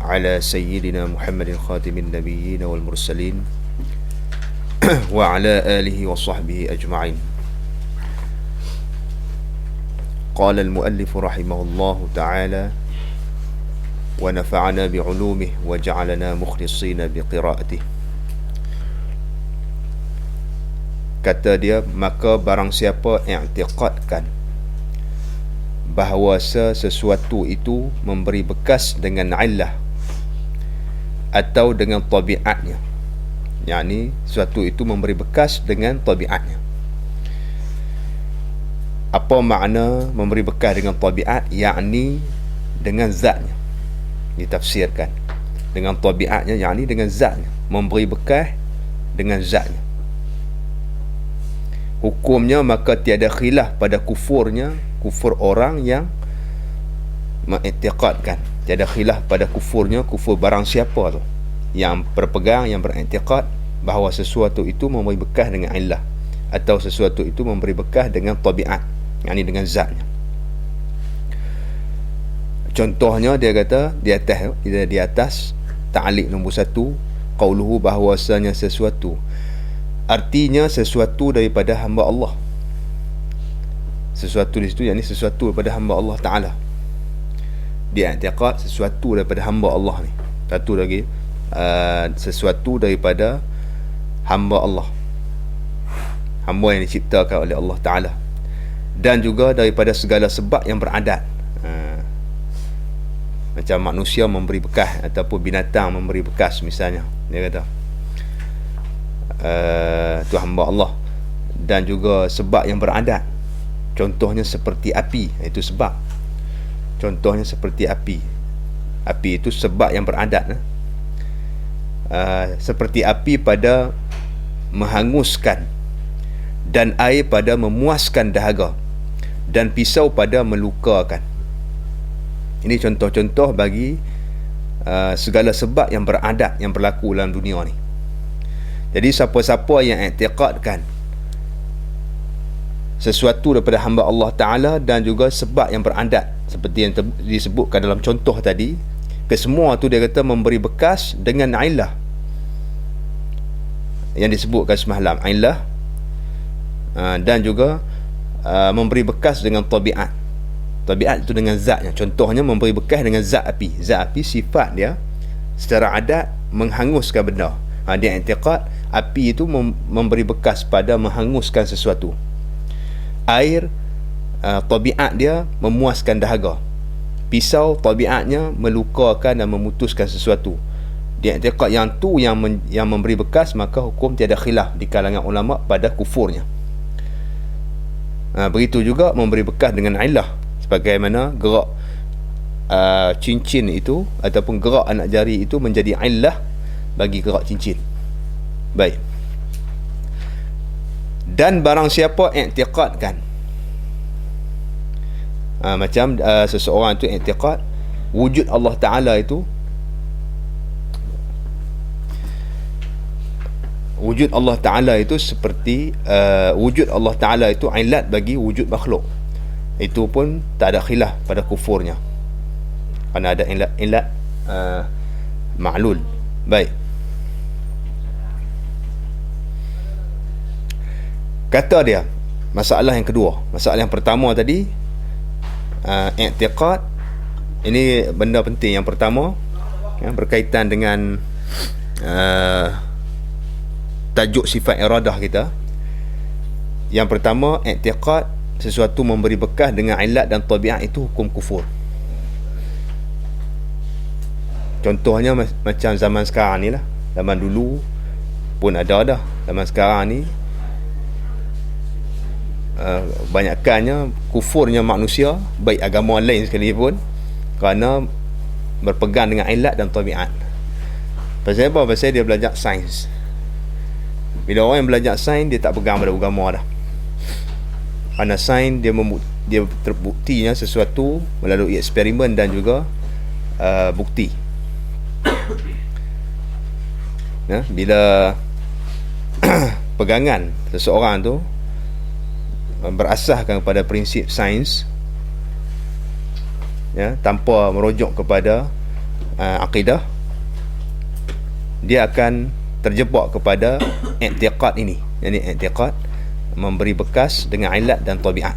على سيدنا محمد خاتم النبيين والمرسلين وعلى آله وصحبه أجمعين. قال المؤلف رحمه الله تعالى: ونفعنا بعلومه وجعلنا مخلصين بقراءته. Kata dia, maka barang siapa i'tiqadkan bahawa sesuatu itu memberi bekas dengan illah atau dengan tabiatnya, yakni sesuatu itu memberi bekas dengan tabiatnya. Apa makna memberi bekas dengan tabiat? Yakni dengan zatnya. Ditafsirkan dengan tabiatnya, yakni dengan zatnya, memberi bekas dengan zatnya. Hukumnya maka tiada khilaf pada kufurnya, kufur orang yang mengiktikadkan. Tiada khilaf pada kufurnya, kufur barang siapa tu yang berpegang, yang beriktikad bahawa sesuatu itu memberi bekas dengan illah atau sesuatu itu memberi bekas dengan tabiat, yakni dengan zatnya. Contohnya dia kata di atas ta'liq nombor 1, qauluhu, bahawasanya sesuatu, artinya sesuatu daripada hamba Allah. Sesuatu di situ yakni sesuatu daripada hamba Allah Ta'ala. Dia i'tiqad sesuatu daripada hamba Allah ni. Satu lagi, sesuatu daripada hamba Allah, hamba yang diciptakan oleh Allah Ta'ala, dan juga daripada segala sebab yang beradat. Macam manusia memberi bekas ataupun binatang memberi bekas misalnya, dia kata itu hamba Allah. Dan juga sebab yang beradat, contohnya seperti api, itu sebab. Contohnya seperti api. Api itu sebab yang beradat. Seperti api pada menghanguskan, dan air pada memuaskan dahaga, dan pisau pada melukakan. Ini contoh-contoh bagi segala sebab yang beradat yang berlaku dalam dunia ni. Jadi siapa-siapa yang i'tiqadkan sesuatu daripada hamba Allah Ta'ala dan juga sebab yang beradat seperti yang disebutkan dalam contoh tadi, kesemua tu dia kata memberi bekas dengan illah yang disebutkan semalam, illah, dan juga memberi bekas dengan tabiat. Tabiat itu dengan zatnya. Contohnya memberi bekas dengan zat api. Zat api sifat dia secara adat menghanguskan benda. Dia i'tiqad api itu memberi bekas pada menghanguskan sesuatu. Air, tabiat dia memuaskan dahaga. Pisau, tabiatnya melukakan dan memutuskan sesuatu. Dia i'tiqad yang tu yang memberi bekas, maka hukum tiada khilaf di kalangan ulama pada kufurnya. Begitu juga memberi bekas dengan illah, sebagaimana gerak cincin itu ataupun gerak anak jari itu menjadi illah bagi gerak cincin. Baik. Dan barang siapa i'tiqadkan, macam seseorang itu i'tiqad wujud Allah Ta'ala itu, wujud Allah Ta'ala itu seperti wujud Allah Ta'ala itu ilat bagi wujud makhluk, itu pun tak ada khilaf pada kufurnya, kerana ada ilat ma'lul. Baik. Kata dia, masalah yang kedua. Masalah yang pertama tadi, i'tiqad, ini benda penting. Yang pertama berkaitan dengan tajuk sifat iradah kita. Yang pertama, i'tiqad sesuatu memberi bekas dengan ilat dan tabiat itu hukum kufur. Contohnya macam zaman sekarang ni lah. Zaman dulu pun ada dah. Zaman sekarang ni banyakkannya kufurnya manusia, baik agama lain sekalipun, kerana berpegang dengan ilat dan tabiat. Pasal apa? Pasal dia belajar sains. Bila orang yang belajar sains, dia tak pegang pada agama dah. Kerana sains dia terbuktinya sesuatu melalui eksperimen dan juga bukti. Bila pegangan seseorang tu berasaskan kepada prinsip sains, tanpa merujuk kepada akidah, dia akan terjebak kepada i'tiqad ini. Jadi i'tiqad memberi bekas dengan ilat dan tabiat.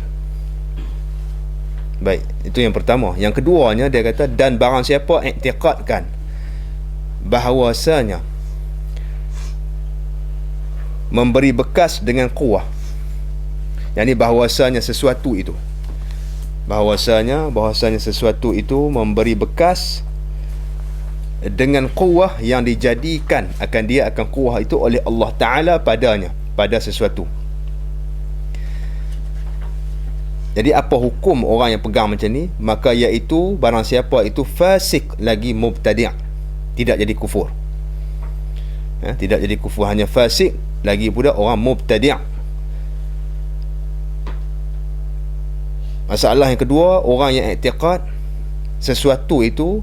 Baik, itu yang pertama. Yang keduanya dia kata, dan barang siapa i'tiqadkan bahawasanya memberi bekas dengan kuah, yakni bahawasanya sesuatu itu memberi bekas dengan kuah yang dijadikan dia akan kuah itu oleh Allah Ta'ala padanya, pada sesuatu. Jadi apa hukum orang yang pegang macam ni? Maka iaitu barang siapa itu fasik lagi mubtadi', tidak jadi kufur. Tidak jadi kufur, hanya fasik, lagi pula orang mubtadi'. Masalah yang kedua, orang yang i'tiqad sesuatu itu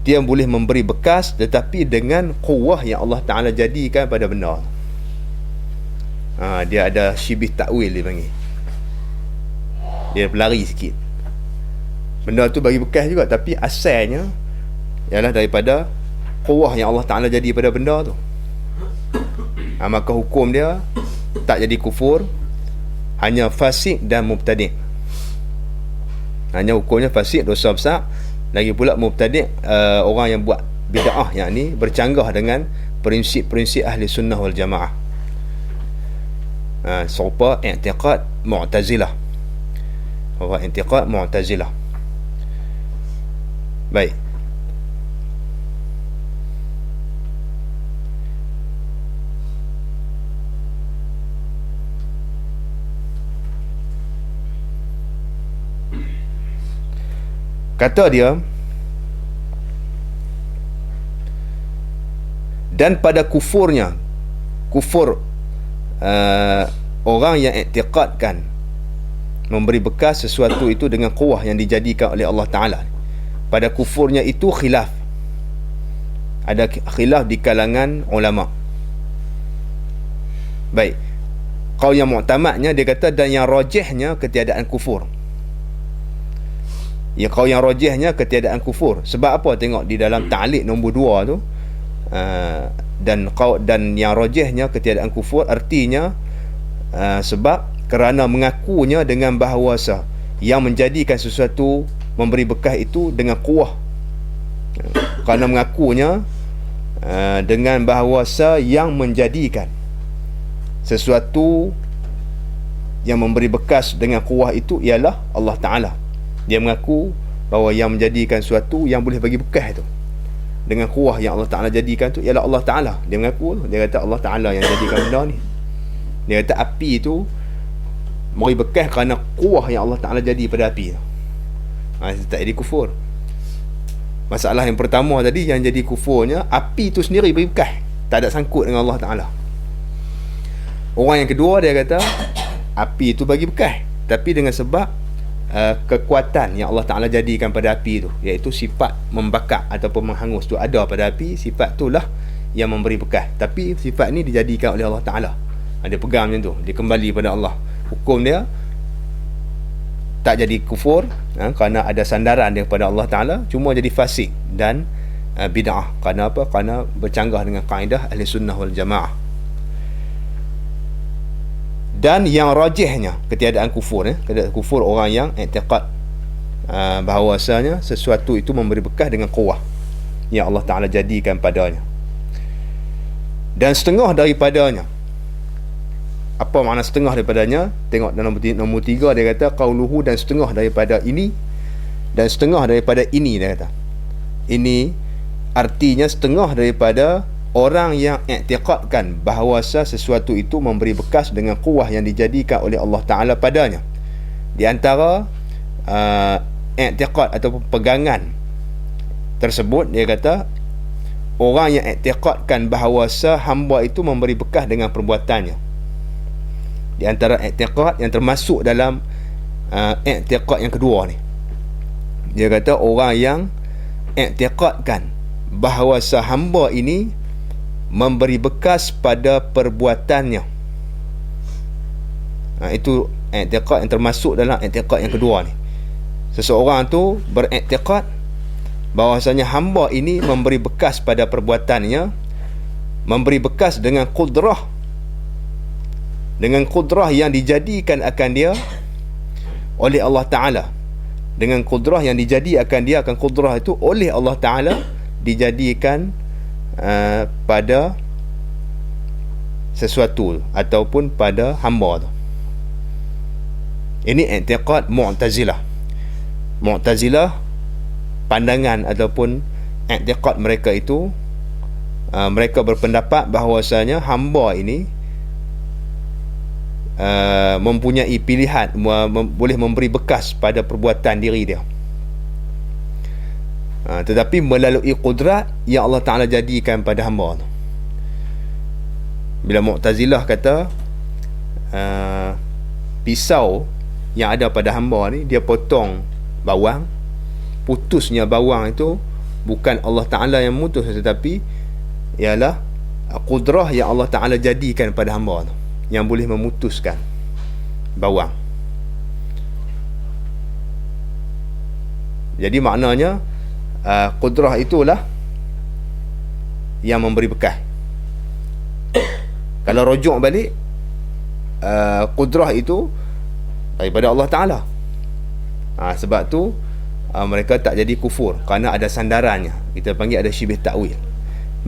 dia boleh memberi bekas tetapi dengan kuah yang Allah Ta'ala jadikan pada benda. Dia ada syibih takwil, dia panggil. Dia berlari sikit. Benda tu bagi bekas juga, tapi asalnya ialah daripada kuah yang Allah Ta'ala jadi pada benda tu. Maka hukum dia tak jadi kufur, hanya fasik dan mubtadi'. Hanya hukumnya fasik, dosa besar. Lagi pula mubtadi', orang yang buat bid'ah, yakni bercanggah dengan prinsip-prinsip ahli sunnah wal jamaah. Serupa i'tiqad mu'tazilah. Baik. Kata dia, dan pada kufur orang yang i'tiqadkan memberi bekas sesuatu itu dengan kuah yang dijadikan oleh Allah Ta'ala, pada kufurnya itu khilaf. Ada khilaf di kalangan ulama. Baik, qaul yang mu'tamadnya dia kata, dan yang rajihnya ketiadaan kufur. Qaul yang rajihnya ketiadaan kufur. Sebab apa? Tengok di dalam ta'liq nombor 2 tu, dan yang rajihnya ketiadaan kufur, artinya sebab kerana mengakunya dengan bahawasa yang menjadikan sesuatu memberi bekas itu dengan kuah. Kerana mengakunya dengan bahawasa yang menjadikan sesuatu yang memberi bekas dengan kuah itu ialah Allah Ta'ala. Dia mengaku bahawa yang menjadikan sesuatu yang boleh bagi bekas itu dengan kuah yang Allah Ta'ala jadikan tu ialah Allah Ta'ala. Dia mengaku, dia kata Allah Ta'ala yang jadikan benda ni. Dia kata api itu beri bekas kerana kuah yang Allah Ta'ala jadi pada api tu. Tak jadi kufur. Masalah yang pertama tadi, yang jadi kufurnya api tu sendiri beri bekas, tak ada sangkut dengan Allah Ta'ala. Orang yang kedua dia kata api itu bagi bekas, tapi dengan sebab kekuatan yang Allah Ta'ala jadikan pada api itu, iaitu sifat membakar ataupun menghangus tu ada pada api. Sifat itulah yang memberi bekas, tapi sifat ni dijadikan oleh Allah Ta'ala. Dia pegang macam tu, dia kembali pada Allah. Hukum dia tak jadi kufur, kerana ada sandaran dia kepada Allah Ta'ala, cuma jadi fasik dan bid'ah. Kerana apa? Kerana bercanggah dengan kaedah ahli sunnah wal jamaah. Dan yang rajihnya ketiadaan kufur, ketiadaan kufur orang yang i'tiqad bahawasanya sesuatu itu memberi bekas dengan kuah yang Allah Ta'ala jadikan padanya. Dan setengah daripadanya. Apa makna setengah daripadanya? Tengok dalam nombor 3 dia kata qauluhu, dan setengah daripada ini, dan setengah daripada ini. Dia kata ini artinya setengah daripada orang yang i'tiqadkan bahawasa sesuatu itu memberi bekas dengan kuah yang dijadikan oleh Allah Ta'ala padanya. Di antara i'tiqad ataupun pegangan tersebut, dia kata orang yang i'tiqadkan bahawasa hamba itu memberi bekas dengan perbuatannya. Di antara i'tiqad yang termasuk dalam i'tiqad yang kedua ni, dia kata orang yang i'tiqadkan bahawasa hamba ini memberi bekas pada perbuatannya. Itu i'tiqad yang termasuk dalam i'tiqad yang kedua ni. Seseorang tu beriktikad bahwasanya hamba ini memberi bekas pada perbuatannya, memberi bekas dengan kudrah yang dijadikan akan dia oleh Allah Ta'ala, dengan kudrah yang dijadi akan dia, akan kudrah itu oleh Allah Ta'ala dijadikan pada sesuatu ataupun pada hamba tu. Ini i'tiqad Mu'tazilah. Pandangan ataupun i'tiqad mereka itu, mereka berpendapat bahawasanya hamba ini mempunyai pilihan, boleh memberi bekas pada perbuatan diri dia, tetapi melalui qudrat yang Allah Ta'ala jadikan pada hamba tu. Bila Mu'tazilah kata pisau yang ada pada hamba ni, dia potong bawang, putusnya bawang itu bukan Allah Ta'ala yang memutus, tetapi ialah qudrah yang Allah Ta'ala jadikan pada hamba tu yang boleh memutuskan bawang. Jadi maknanya qudrah itulah yang memberi bekas. Kalau rujuk balik, qudrah itu daripada Allah Ta'ala. Sebab tu mereka tak jadi kufur, kerana ada sandarannya. Kita panggil ada syibih ta'wil.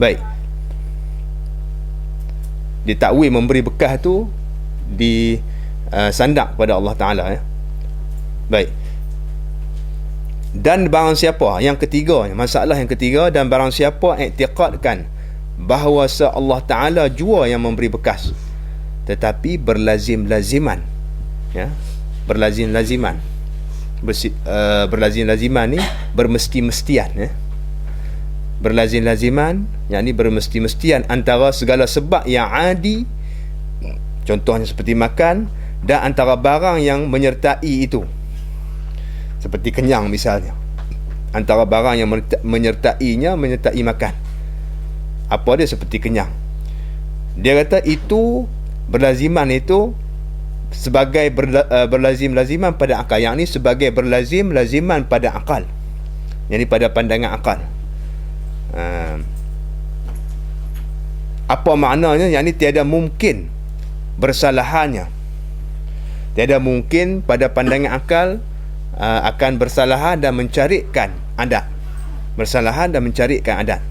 Baik, di ta'wil memberi bekas tu di sandak pada Allah Ta'ala, ya. Baik. Dan barang siapa, yang ketiga, masalah yang ketiga, dan barang siapa i'tiqadkan bahawa Allah Ta'ala jua yang memberi bekas, tetapi berlazim-laziman, ya, berlazim-laziman, berlazim-laziman ni bermesti-mestian, ya. Berlazim-laziman, yakni bermesti-mestian antara segala sebab yang adi, contohnya seperti makan, dan antara barang yang menyertai itu, seperti kenyang misalnya. Antara barang yang menyertai makan, apa dia? Seperti kenyang. Dia kata itu berlaziman itu sebagai berlazim-laziman pada akal, yang ni sebagai berlazim-laziman pada akal, yang ni pada pandangan akal. Apa maknanya? Yang ni tiada mungkin bersalahannya, tiada mungkin pada pandangan akal akan bersalahan dan mencarikan adat, bersalahan dan mencarikan adat.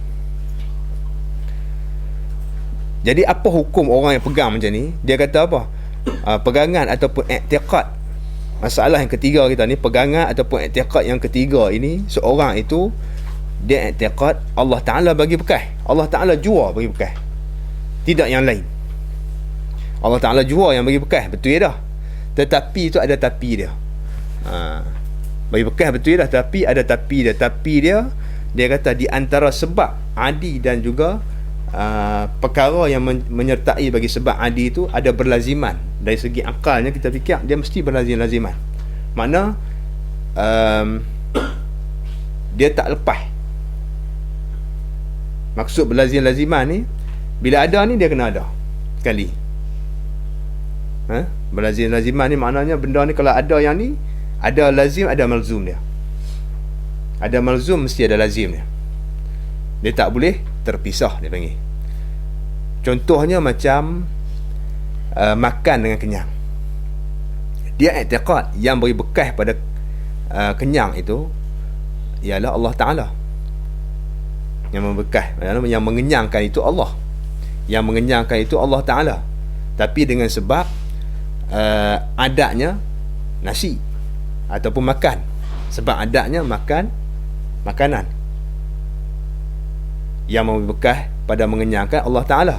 Jadi apa hukum orang yang pegang macam ni? Dia kata apa? Pegangan ataupun i'tiqad, masalah yang ketiga kita ni, pegangan ataupun i'tiqad yang ketiga ini, seorang itu dia i'tiqad Allah Ta'ala bagi bekas, Allah Ta'ala jua bagi bekas, tidak yang lain. Allah Ta'ala jua yang bagi bekas, betul ya dah, tetapi itu ada tapi dia. Bagi bekas betul ya dah, tapi ada tapi dia. Tapi dia kata di antara sebab adi dan juga perkara yang menyertai bagi sebab adi itu ada berlaziman. Dari segi akalnya kita fikir dia mesti berlazim-laziman. Makna dia tak lepas. Maksud berlazim-laziman ni, bila ada ni dia kena ada sekali. Berlazim-laziman ni maknanya benda ni kalau ada yang ni, ada lazim, ada malzum dia. Ada malzum, mesti ada lazim dia. Dia tak boleh terpisah, dia panggil. Contohnya macam makan dengan kenyang. Dia i'tiqad yang beri bekas pada kenyang itu ialah Allah Ta'ala. Yang membekas, yang mengenyangkan itu Allah. Yang mengenyangkan itu Allah Ta'ala. Tapi dengan sebab adatnya nasi ataupun makan, sebab adatnya makanan yang membekas pada mengenyangkan Allah Ta'ala.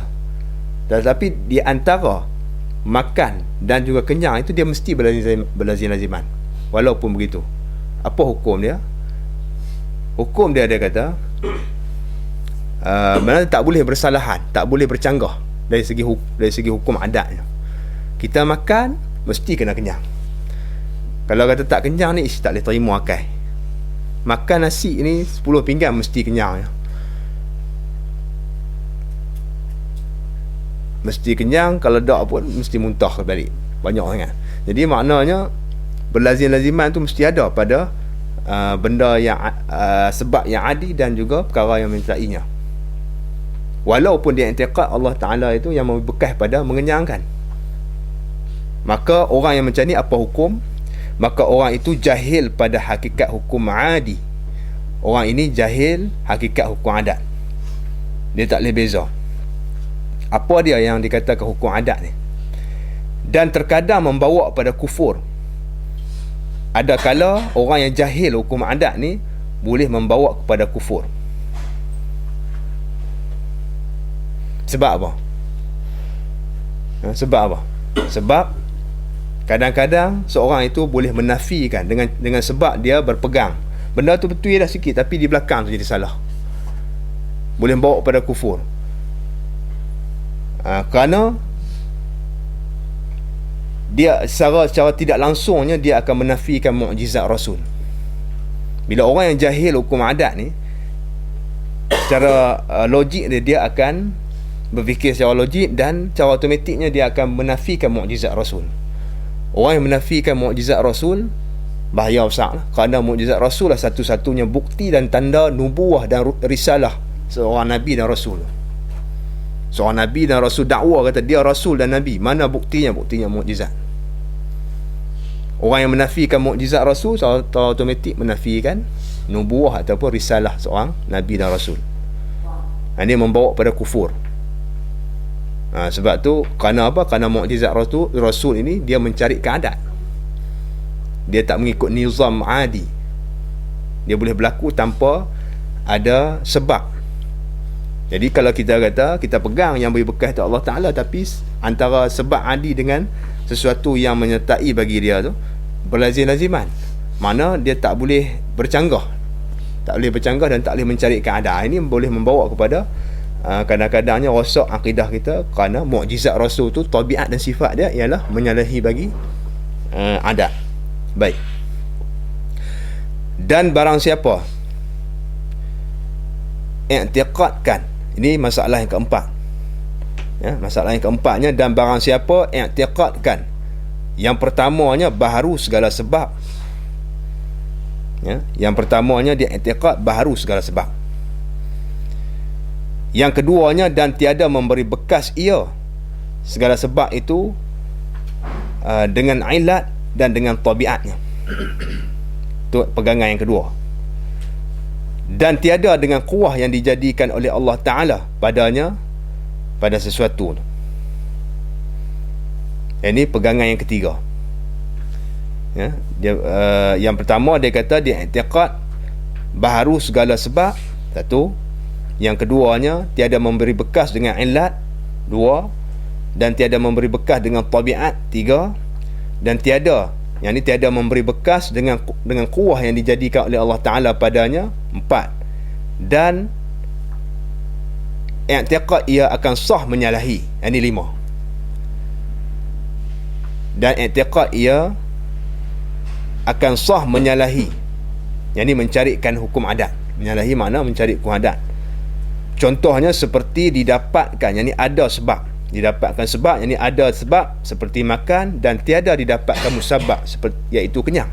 Tetapi di antara makan dan juga kenyang itu dia mesti berlazim-laziman. Walaupun begitu, apa hukum dia? Hukum dia kata mana tak boleh bersalahan, tak boleh bercanggah dari segi hukum adatnya. Kita makan mesti kena kenyang. Kalau kata tak kenyang ni, tak boleh terima akal. Makan nasi ni 10 pinggan mesti kenyang, ya. Mesti kenyang, kalau tak pun mesti muntah balik, banyak sangat. Jadi maknanya berlazim-laziman tu mesti ada pada benda yang sebab yang adi dan juga perkara yang menyertainya. Walaupun dia i'tiqad Allah Ta'ala itu yang memberi bekas pada mengenyangkan, maka orang yang macam ni apa hukum? Maka orang itu jahil pada hakikat hukum adi. Orang ini jahil hakikat hukum adat. Dia tak boleh beza apa dia yang dikatakan hukum adat ni, dan terkadang membawa pada kufur. Ada kala orang yang jahil hukum adat ni boleh membawa kepada kufur. Sebab apa? Sebab apa? Sebab kadang-kadang seorang itu boleh menafikan dengan sebab dia berpegang benda tu betul dah sikit, tapi di belakang tu jadi salah, boleh membawa pada kufur. Kerana dia secara tidak langsungnya dia akan menafikan mukjizat Rasul. Bila orang yang jahil hukum adat ni, secara logik dia akan berfikir secara logik, dan secara automatiknya dia akan menafikan mukjizat Rasul. Orang yang menafikan mukjizat Rasul bahaya besar lah, kerana mukjizat Rasul lah satu-satunya bukti dan tanda nubuah dan risalah seorang Nabi dan Rasul. Seorang Nabi dan Rasul dakwa kata dia Rasul dan Nabi. Mana buktinya? Buktinya mukjizat. Orang yang menafikan mukjizat Rasul secara automatik menafikan nubuah ataupun risalah seorang Nabi dan Rasul. Ini membawa pada kufur. Sebab tu, kerana apa? Kerana mukjizat Rasul ini dia mencari keadaan. Dia tak mengikut nizam adi. Dia boleh berlaku tanpa ada sebab. Jadi kalau kita kata kita pegang yang beri bekas tu Allah Ta'ala, tapi antara sebab adi dengan sesuatu yang menyertai bagi dia tu berlazim-laziman, mana dia tak boleh bercanggah. Tak boleh bercanggah dan tak boleh mencari keadaan. Ini boleh membawa kepada kadang-kadangnya rosak akidah kita, kerana mukjizat Rasul tu tabiat dan sifat dia ialah menyalahi bagi adat. Baik. Dan barang siapa i'tiqadkan, ini masalah yang keempat, masalah yang keempatnya, dan barang siapa i'tiqadkan, yang pertamanya baharu segala sebab, yang pertamanya dia i'tiqad baharu segala sebab. Yang keduanya, dan tiada memberi bekas ia segala sebab itu dengan ilat dan dengan tabiatnya. Itu pegangan yang kedua. Dan tiada dengan kuah yang dijadikan oleh Allah Ta'ala padanya pada sesuatu. Ini pegangan yang ketiga. Yang pertama dia kata dia i'tiqad baharu segala sebab, satu. Yang keduanya, tiada memberi bekas dengan ilat, dua. Dan tiada memberi bekas dengan tabiat, tiga. Dan tiada, yang ini tiada memberi bekas dengan kuah yang dijadikan oleh Allah Ta'ala padanya, empat. Dan i'tiqad ia akan sah menyalahi, ini lima. Dan i'tiqad ia akan sah menyalahi, yang ini mencarikan hukum adat. Menyalahi makna mencari hukum adat. Contohnya seperti didapatkan, yang ini ada sebab. Didapatkan sebab, yang ini ada sebab, seperti makan, dan tiada didapatkan musabab, iaitu kenyang.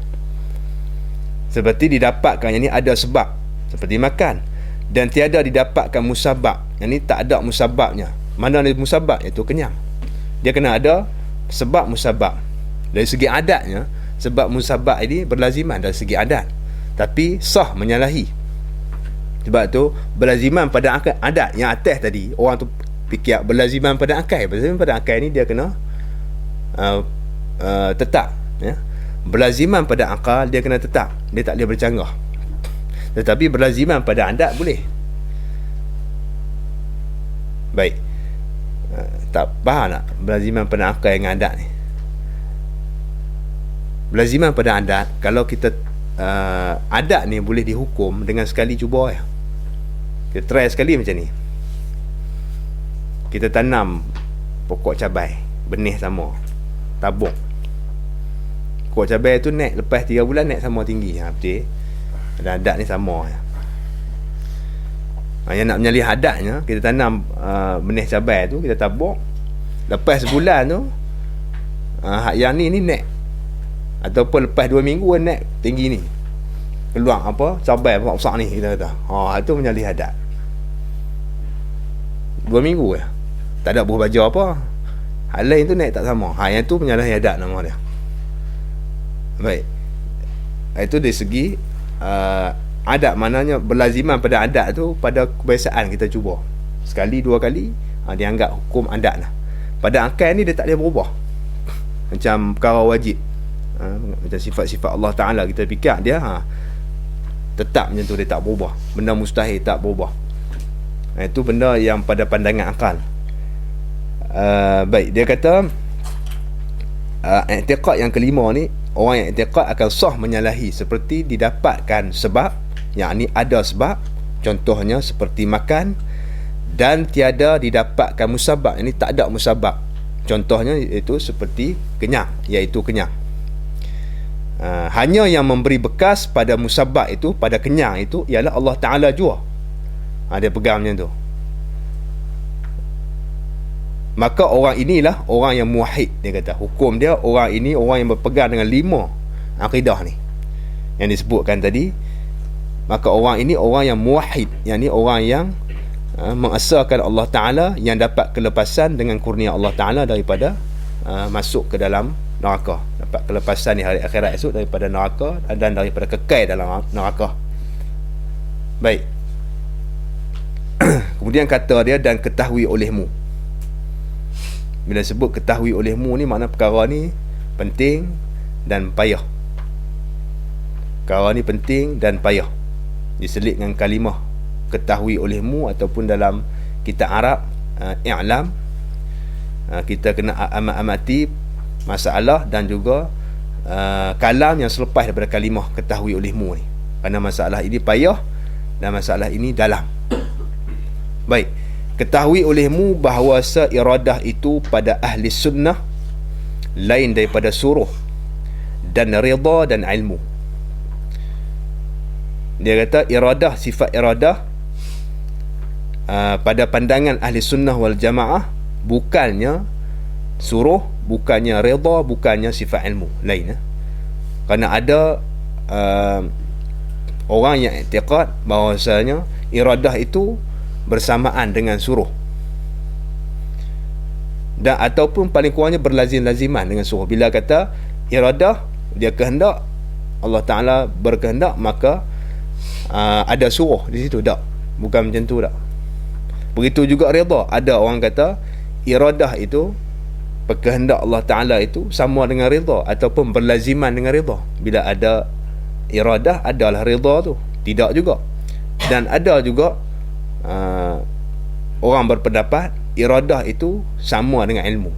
Seperti didapatkan, yang ini ada sebab, seperti makan, dan tiada didapatkan musabab, yang ini tak ada musababnya. Mana ada musabab? Iaitu kenyang. Dia kena ada sebab musabab. Dari segi adatnya, sebab musabab ini berlaziman dari segi adat, tapi sah menyalahi. Sebab tu berlaziman pada adat yang atas tadi, orang tu fikir berlaziman pada akal. Berlaziman pada akal ni dia kena tetap, berlaziman pada akal dia kena tetap, dia tak boleh bercanggah. Tetapi berlaziman pada adat boleh. Baik. Tak faham tak berlaziman pada akal dengan adat ni? Berlaziman pada adat, kalau kita adat ni boleh dihukum dengan sekali cuba ya. Kita try sekali macam ni. Kita tanam pokok cabai, benih sama, tabung. Pokok cabai tu naik, lepas 3 bulan naik sama tinggi. Betul. Dan adat ni sama. Yang nak menyalih adatnya, kita tanam benih cabai tu, kita tabung. Lepas sebulan tu yang ni naik. Ataupun lepas 2 minggu naik tinggi ni. keluar apa cabai besar ni, kita kata itu menyalih adat. 2 minggu ya, tak ada buah baju apa, hal lain tu naik tak sama, yang tu menyalahi adat nama dia. Baik, itu dari segi adat, maknanya berlaziman pada adat tu, pada kebiasaan kita cuba sekali 2 kali, dianggap hukum adat lah. Pada akal ni dia tak boleh berubah, macam perkara wajib, macam sifat-sifat Allah Ta'ala kita fikir dia tetap macam tu, dia tak berubah. Benda mustahil tak berubah. Itu benda yang pada pandangan akal. Baik, dia kata i'tiqad yang kelima ni, orang yang i'tiqad akan sah menyalahi seperti didapatkan sebab, yakni ada sebab, contohnya seperti makan, dan tiada didapatkan musabab, ini tak ada musabab, contohnya itu seperti kenyang, iaitu kenyang. Hanya yang memberi bekas pada musabab itu, pada kenyang itu, ialah Allah Ta'ala jua. Dia pegang macam tu. Maka orang inilah orang yang muwahhid, dia kata. Hukum dia, orang ini orang yang berpegang dengan 5 akidah ni yang disebutkan tadi. Maka orang ini orang yang muwahhid, yang ni orang yang mengesahkan Allah Ta'ala, yang dapat kelepasan dengan kurnia Allah Ta'ala daripada masuk ke dalam neraka, dapat kelepasan di hari akhirat esok daripada neraka dan daripada kekal dalam neraka. Baik. Kemudian kata dia, dan ketahui olehmu. Bila sebut ketahui olehmu ni, makna perkara ni penting dan payah. Perkara ni penting dan payah, diselit dengan kalimah ketahui olehmu, ataupun dalam kitab Arab i'lam, kita kena amati masalah dan juga kalam yang selepas daripada kalimah ketahui olehmu ni, kerana masalah ini payah dan masalah ini dalam. Baik, ketahui olehmu bahawa iradah itu pada ahli sunnah lain daripada suruh dan rida dan ilmu. Dia kata iradah, sifat iradah pada pandangan ahli sunnah wal jamaah bukannya suruh, bukannya rida, bukannya sifat ilmu lain. Kerana ada orang yang i'tiqad bahawasanya iradah itu bersamaan dengan suruh, dan ataupun paling kurangnya berlazim-laziman dengan suruh. Bila kata iradah, dia kehendak, Allah Ta'ala berkehendak, maka ada suruh di situ, tak? Bukan macam tu, tak? Begitu juga rida. Ada orang kata iradah itu, berkehendak Allah Ta'ala itu sama dengan rida, ataupun berlaziman dengan rida. Bila ada iradah, adalah rida tu. Tidak juga. Dan ada juga orang berpendapat iradah itu sama dengan ilmu.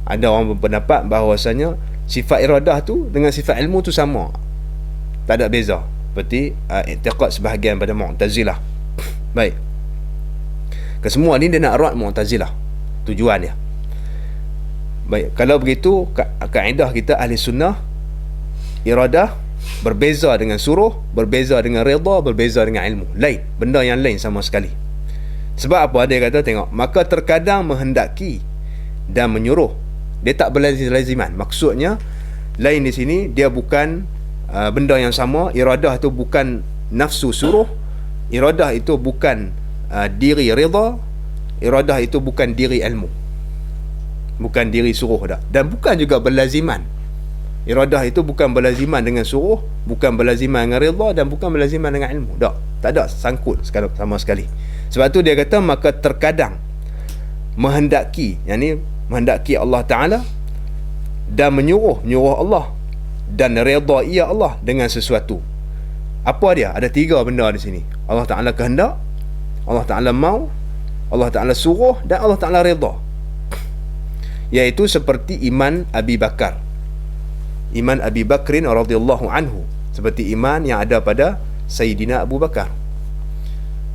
Ada orang berpendapat bahawasanya sifat iradah tu dengan sifat ilmu tu sama, tak ada beza, seperti i'tiqad sebahagian pada Mu'tazilah. Baik, kesemua ni dia nak erat Mu'tazilah tujuan dia. Baik, kalau begitu kaedah kita ahli sunnah, iradah berbeza dengan suruh, berbeza dengan rida, berbeza dengan ilmu. Lain, benda yang lain sama sekali. Sebab apa? Dia kata, tengok, maka terkadang menghendaki dan menyuruh. Dia tak berlazim-laziman. Maksudnya lain di sini, dia bukan benda yang sama. Iradah itu bukan nafsu suruh, iradah itu bukan diri rida, iradah itu bukan diri ilmu, bukan diri suruh dah. Dan bukan juga berlaziman. Iradah itu bukan berlaziman dengan suruh, bukan berlaziman dengan rida, dan bukan berlaziman dengan ilmu. Tak ada sangkut sama sekali. Sebab tu dia kata, maka terkadang menghendaki, yakni menghendaki Allah Ta'ala, dan menyuruh Allah, dan rida ia Allah dengan sesuatu. Apa dia? Ada 3 benda di sini. Allah Ta'ala kehendak, Allah Ta'ala mau, Allah Ta'ala suruh, dan Allah Ta'ala rida. Iaitu seperti iman Abi Bakar, iman Abi Bakrin radhiyallahu anhu, seperti iman yang ada pada Sayyidina Abu Bakar.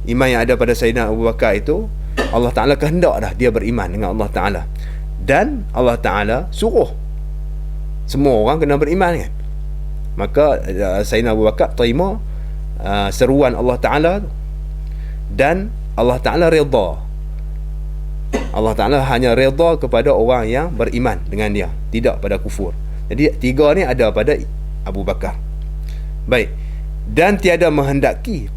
Iman yang ada pada Sayyidina Abu Bakar itu, Allah Ta'ala kehendak dah dia beriman dengan Allah Ta'ala, dan Allah Ta'ala suruh. Semua orang kena beriman, kan? Maka Sayyidina Abu Bakar terima seruan Allah Ta'ala, dan Allah Ta'ala rida. Allah Ta'ala hanya rida kepada orang yang beriman dengan dia, tidak pada kufur. Jadi 3 ni ada pada Abu Bakar. Baik. Dan tiada menghendaki.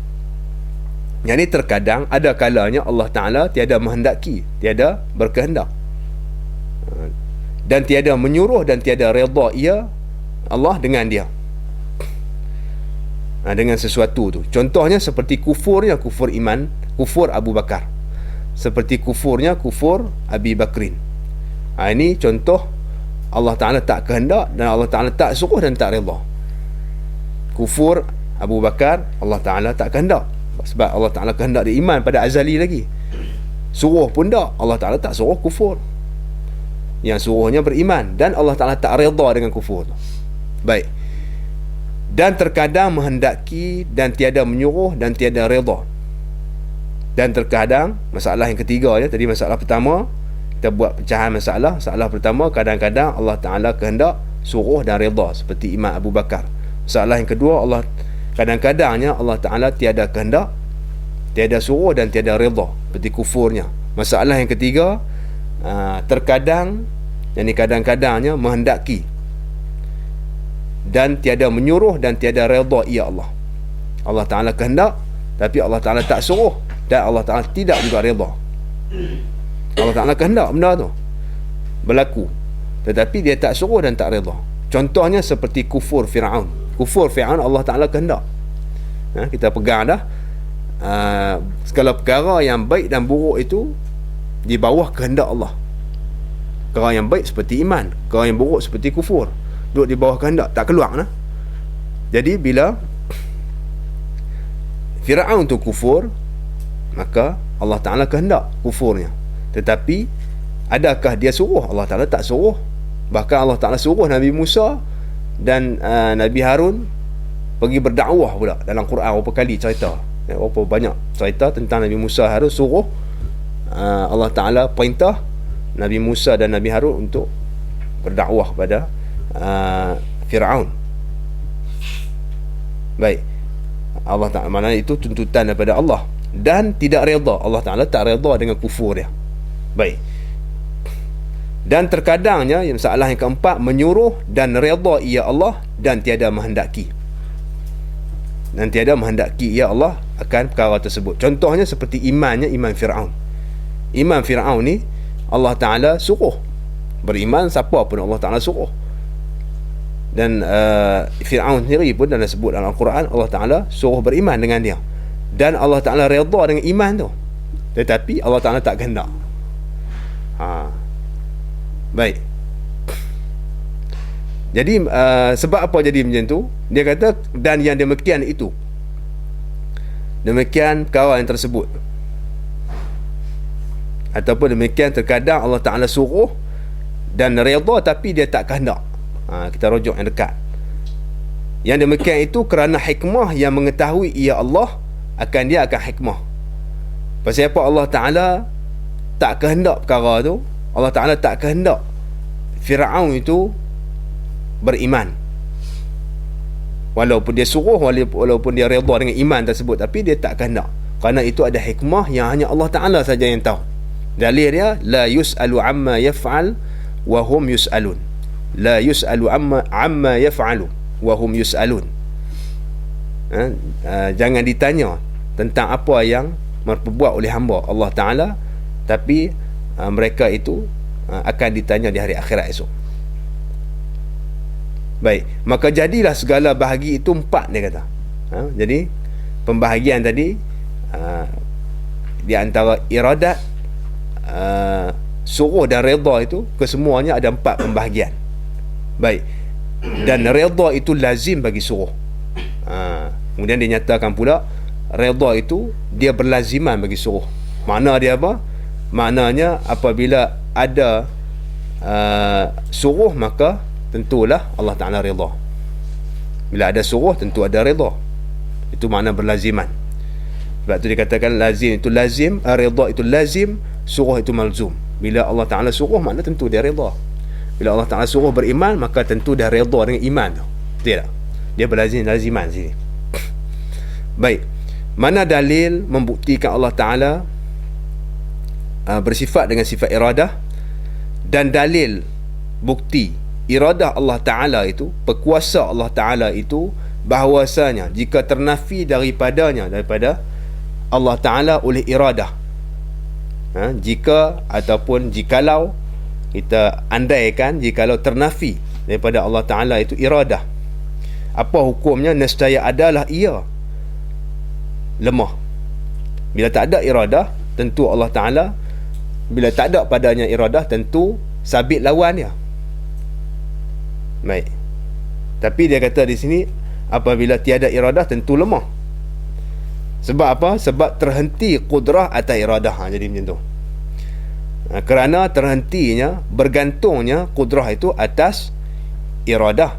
Yang ini terkadang ada kalanya Allah Ta'ala tiada menghendaki, tiada berkehendak. Dan tiada menyuruh dan tiada redha ia Allah dengan dia. Dengan sesuatu tu. Contohnya seperti kufurnya kufur iman, kufur Abu Bakar. Seperti kufurnya kufur Abi Bakrin. Ini contoh Allah Ta'ala tak kehendak dan Allah Ta'ala tak suruh dan tak redha. Kufur Abu Bakar, Allah Ta'ala tak kehendak. Sebab Allah Ta'ala kehendak dia iman pada azali lagi. Suruh pun tak, Allah Ta'ala tak suruh kufur. Yang suruhnya beriman. Dan Allah Ta'ala tak redha dengan kufur. Baik. Dan terkadang menghendaki dan tiada menyuruh dan tiada redha. Dan terkadang, masalah yang ketiga ya, tadi masalah pertama kita buat pecahan masalah. Masalah pertama, kadang-kadang Allah Ta'ala kehendak, suruh dan redha, seperti Imam Abu Bakar. Masalah yang kedua, Allah kadang-kadangnya Allah Ta'ala tiada kehendak, tiada suruh dan tiada redha, seperti kufurnya. Masalah yang ketiga, terkadang, yang ini kadang-kadangnya menghendaki dan tiada menyuruh dan tiada redha ia Allah. Allah Ta'ala kehendak tapi Allah Ta'ala tak suruh dan Allah Ta'ala tidak juga redha. Allah Ta'ala kehendak benda tu berlaku tetapi dia tak suruh dan tak redha. Contohnya seperti kufur Fir'aun. Kufur Fir'aun Allah Ta'ala kehendak. Kita pegang dah, segala perkara yang baik dan buruk itu di bawah kehendak Allah. Perkara yang baik seperti iman, perkara yang buruk seperti kufur, duduk di bawah kehendak, tak keluar nah. Jadi bila Fir'aun tu kufur, maka Allah Ta'ala kehendak kufurnya. Tetapi adakah dia suruh? Allah Ta'ala tak suruh. Bahkan Allah Ta'ala suruh Nabi Musa dan Nabi Harun pergi berdakwah pula. Dalam Quran berapa kali cerita, berapa banyak cerita tentang Nabi Musa Harun suruh. Allah Ta'ala perintah Nabi Musa dan Nabi Harun untuk berdakwah pada Fir'aun. Baik, Allah Ta'ala, mana itu tuntutan daripada Allah. Dan tidak redha, Allah Ta'ala tak redha dengan kufur dia. Baik. Dan terkadangnya, yang masalah yang keempat, menyuruh dan redha ia Allah dan tiada menghendaki. Dan tiada menghendaki ia Allah akan perkara tersebut. Contohnya seperti imannya Imam Fir'aun. Imam Fir'aun ni Allah Ta'ala suruh beriman, siapa pun Allah Ta'ala suruh. Dan Fir'aun sendiri pun dalam sebut dalam Al-Quran, Allah Ta'ala suruh beriman dengan dia. Dan Allah Ta'ala redha dengan iman tu. Tetapi Allah Ta'ala tak kehendak. Baik. Jadi sebab apa jadi macam tu? Dia kata, dan yang demikian itu, demikian perkara yang tersebut, ataupun demikian terkadang Allah Ta'ala suruh dan redha tapi dia tak kehendak. Kita rujuk yang dekat. Yang demikian itu kerana hikmah yang mengetahui ia Allah akan dia akan hikmah. Pasal apa Allah Ta'ala tak kehendak perkara tu? Allah Ta'ala tak kehendak Fir'aun itu beriman, walaupun dia suruh, walaupun dia redha dengan iman tersebut, tapi dia tak kehendak. Kerana itu ada hikmah yang hanya Allah Ta'ala saja yang tahu. Dalil dia, la yus'alu amma yaf'al wa hum yus'alun. La yus'alu amma yaf'alu wa hum yus'alun. Jangan ditanya tentang apa yang berbuat oleh hamba Allah Ta'ala, tapi mereka itu akan ditanya di hari akhirat esok. Baik, maka jadilah segala bahagi itu empat, dia kata. Jadi pembahagian tadi di antara iradat, suruh dan redha itu kesemuanya ada empat pembahagian. Baik. Dan redha itu lazim bagi suruh. Kemudian dia nyatakan pula redha itu dia berlaziman bagi suruh. Makna dia apa? Maknanya apabila ada suruh, maka tentulah Allah Ta'ala redha. Bila ada suruh, tentu ada redha. Itu makna berlaziman. Sebab tu dikatakan lazim itu lazim, redha itu lazim, suruh itu malzum. Bila Allah Ta'ala suruh, makna tentu dia redha. Bila Allah Ta'ala suruh beriman, maka tentu dia redha dengan iman tu. Tidak, dia berlaziman sini. Baik, mana dalil membuktikan Allah Ta'ala bersifat dengan sifat iradah, dan dalil bukti iradah Allah Ta'ala itu, berkuasa Allah Ta'ala itu bahawasanya jika ternafi daripada Allah Ta'ala oleh iradah, jika ataupun jikalau kita andaikan jikalau ternafi daripada Allah Ta'ala itu iradah, apa hukumnya? Nescaya adalah ia lemah. Bila tak ada iradah, tentu Allah Ta'ala, bila tak ada padanya iradah, tentu sabit lawan dia. Baik. Tapi dia kata di sini, apabila tiada iradah, tentu lemah. Sebab apa? Sebab terhenti kudrah atas iradah. Jadi macam tu. Kerana terhentinya, bergantungnya kudrah itu atas iradah.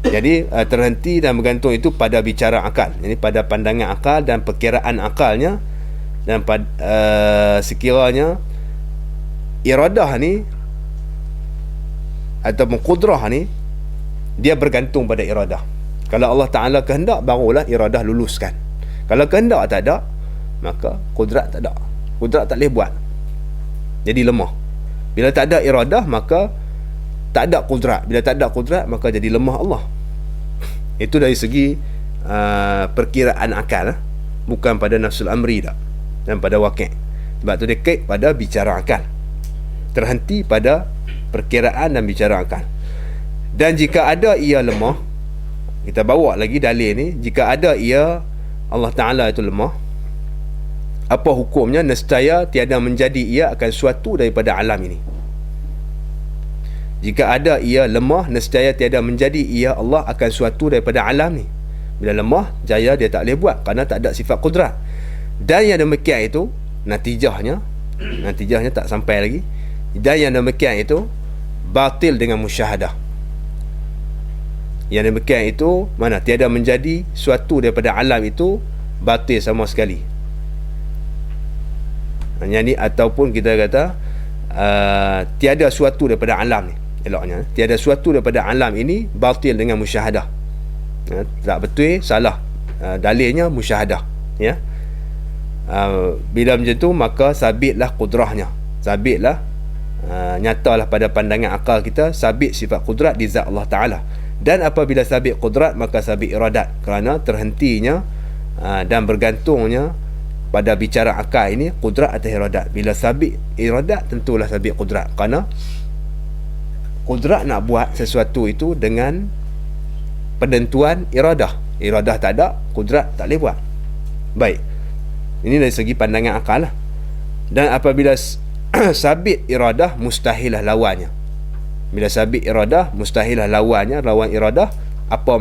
Jadi terhenti dan bergantung itu pada bicara akal. Jadi pada pandangan akal dan perkiraan akalnya. Dan sekiranya iradah ni ataupun kudrah ni, dia bergantung pada iradah. Kalau Allah Ta'ala kehendak, barulah iradah luluskan. Kalau kehendak tak ada, maka kudrat tak ada. Kudrat tak boleh buat. Jadi lemah. Bila tak ada iradah, maka tak ada kudrat. Bila tak ada kudrat, maka jadi lemah Allah. Itu dari segi perkiraan akal, bukan pada nafsul amri tak, dan pada waqi'. Sebab tu dia kait pada bicara akal, terhenti pada perkiraan dan bicara akal. Dan jika ada ia lemah, kita bawa lagi dalil ni, jika ada ia Allah Ta'ala itu lemah, apa hukumnya? Nescaya tiada menjadi ia akan suatu daripada alam ini. Jika ada ia lemah, nescaya tiada menjadi ia Allah akan suatu daripada alam ni. Bila lemah, jaya dia tak boleh buat, kerana tak ada sifat kudrat. Dan yang demikian itu, natijahnya tak sampai lagi. Dan yang demikian itu batil dengan musyahadah. Yang demikian itu mana? Tiada menjadi suatu daripada alam itu, batil sama sekali. Yang ni, ataupun kita kata tiada suatu daripada alam ni, eloknya tiada suatu daripada alam ini batil dengan musyahadah. Tak betul, salah. Dalilnya musyahadah, ya. Bila macam tu, maka sabitlah kudrahnya, sabitlah nyatalah pada pandangan akal kita, sabit sifat kudrat di zat Allah Ta'ala. Dan apabila sabit kudrat, maka sabit iradat, kerana terhentinya dan bergantungnya pada bicara akal ini kudrat atau iradat. Bila sabit iradat, tentulah sabit kudrat, kerana kudrat nak buat sesuatu itu dengan penentuan iradah. Iradah tak ada, kudrat tak boleh buat. Baik, ini dari segi pandangan akal lah. Dan apabila sabit iradah, mustahilah lawannya. Bila sabit iradah, mustahilah lawannya. Lawan iradah, apa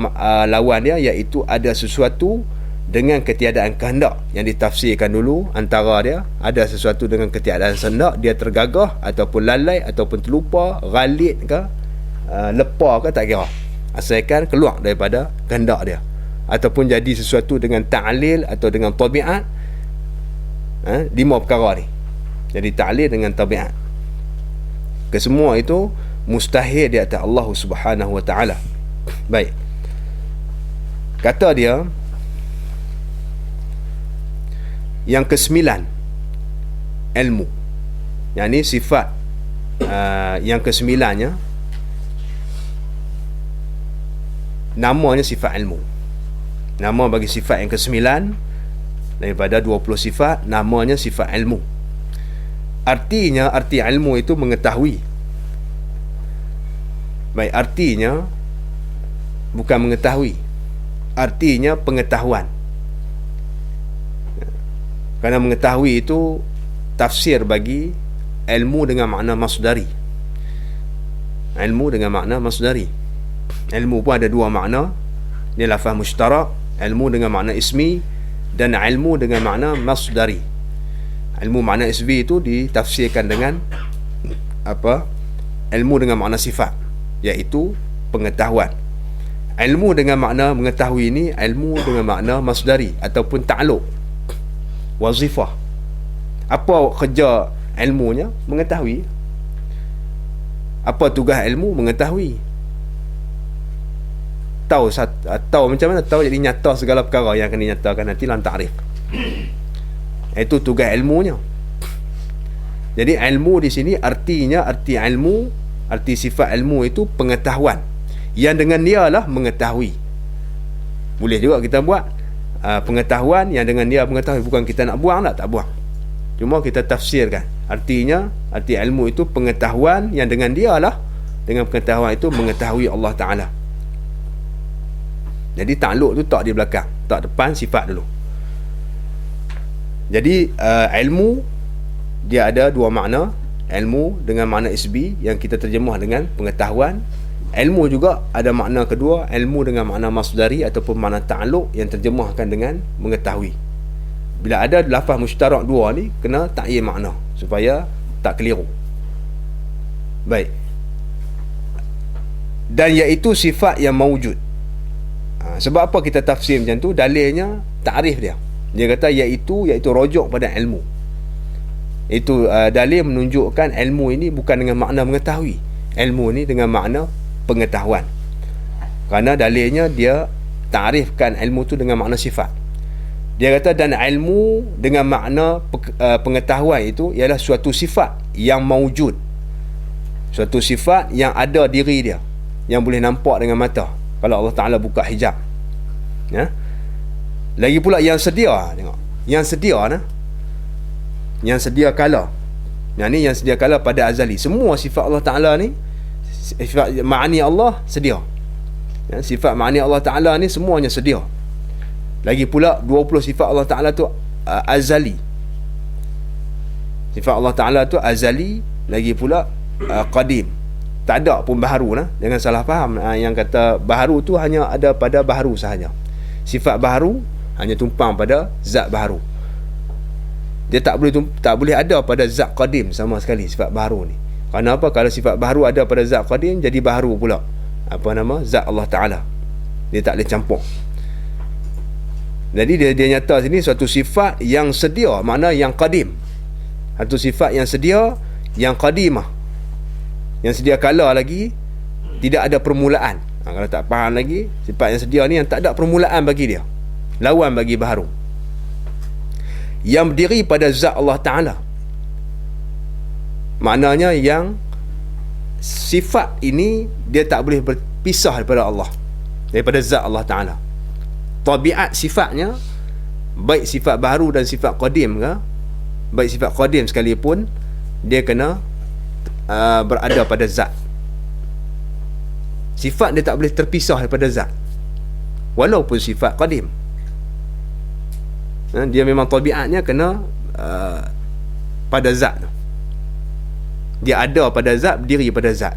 lawan dia? Iaitu ada sesuatu dengan ketiadaan kehendak. Yang ditafsirkan dulu, antara dia ada sesuatu dengan ketiadaan kehendak, dia tergagah ataupun lalai ataupun terlupa, ghalit ke, lepa ke, tak kira, asalkan keluar daripada kehendak dia. Ataupun jadi sesuatu dengan ta'lil atau dengan tabiat. 5 perkara ni. Jadi ta'lil dengan tabiat, kesemua itu mustahil di atas Allah Subhanahu wa ta'ala. Baik, kata dia yang ke-9, ilmu. Yang ni sifat yang ke-9-nya, namanya sifat ilmu. Nama bagi sifat yang ke-9 daripada 20 sifat, namanya sifat ilmu. Artinya, arti ilmu itu mengetahui. Baik, artinya bukan mengetahui, artinya pengetahuan. Kerana mengetahui itu tafsir bagi ilmu dengan makna masdari. Ilmu dengan makna masdari. Ilmu pun ada 2 makna. Ini lafaz mushtarak, ilmu dengan makna ismi dan ilmu dengan makna masdari. Ilmu makna ismi itu ditafsirkan dengan apa? Ilmu dengan makna sifat, iaitu pengetahuan. Ilmu dengan makna mengetahui ini ilmu dengan makna masdari ataupun ta'alluq, wazifah. Apa kerja ilmunya? Mengetahui. Apa tugas ilmu? Mengetahui. Tahu macam mana? Tahu jadi nyata segala perkara yang akan dinyatakan nanti dalam ta'rif. Itu tugas ilmunya. Jadi ilmu di sini artinya, arti ilmu, arti sifat ilmu itu pengetahuan, yang dengan dia lah mengetahui. Boleh juga kita buat pengetahuan yang dengan dia mengetahui, bukan kita nak buang tak buang. Cuma kita tafsirkan. Artinya, arti ilmu itu pengetahuan yang dengan dia lah, dengan pengetahuan itu mengetahui Allah Ta'ala. Jadi takluk tu tak di belakang, tak depan, sifat dulu. Jadi ilmu dia ada dua makna. Ilmu dengan makna isbi yang kita terjemah dengan pengetahuan. Ilmu juga ada makna kedua, ilmu dengan makna masdari ataupun makna ta'alluq yang terjemahkan dengan mengetahui. Bila ada lafaz mushtarak dua ni, kena ta'yin makna supaya tak keliru. Baik. Dan iaitu sifat yang mawujud. Sebab apa kita tafsir macam tu? Dalilnya ta'rif dia. Dia kata iaitu rujuk pada ilmu. Itu dalil menunjukkan ilmu ini bukan dengan makna mengetahui. Ilmu ni dengan makna pengetahuan. Kerana dalilnya dia ta'rifkan ilmu tu dengan makna sifat. Dia kata dan ilmu dengan makna pengetahuan itu ialah suatu sifat yang mawujud. Suatu sifat yang ada diri dia, yang boleh nampak dengan mata kalau Allah Ta'ala buka hijab. Ya? Lagi pula yang sedia, tengok. Yang sedia nah. Yang sedia kala. Yang ni yang sedia kala pada azali. Semua sifat Allah Ta'ala ni, sifat ma'ani Allah sedia. Ya, sifat ma'ani Allah Ta'ala ni semuanya sedia. Lagi pula 20 sifat Allah Ta'ala tu azali. Sifat Allah Ta'ala tu azali. Lagi pula qadim. Tak ada pun baharu nah. Jangan salah faham. Yang kata baharu tu hanya ada pada baharu sahaja. Sifat baharu hanya tumpang pada zat baharu. Dia tak boleh ada pada zat qadim sama sekali sifat baharu ni. Kerana apa? Kalau sifat baharu ada pada zat qadim, jadi baharu pula zat Allah Ta'ala. Dia tak boleh campur. Jadi dia nyata sini suatu sifat yang sedia, makna yang qadim. Satu sifat yang sedia, yang qadimah, yang sedia kala lagi, tidak ada permulaan. Kalau tak faham lagi, sifat yang sedia ni yang tak ada permulaan bagi dia, lawan bagi baharu, yang berdiri pada zat Allah Ta'ala. Maknanya yang sifat ini dia tak boleh berpisah daripada Allah, daripada zat Allah Ta'ala. Tabiat sifatnya, baik sifat baharu dan sifat qadim ke, baik sifat qadim sekalipun, dia kena berada pada zat. Sifat dia tak boleh terpisah daripada zat, walaupun sifat qadim. Dia memang tabiatnya kena pada zat. Dia ada pada zat, berdiri pada zat.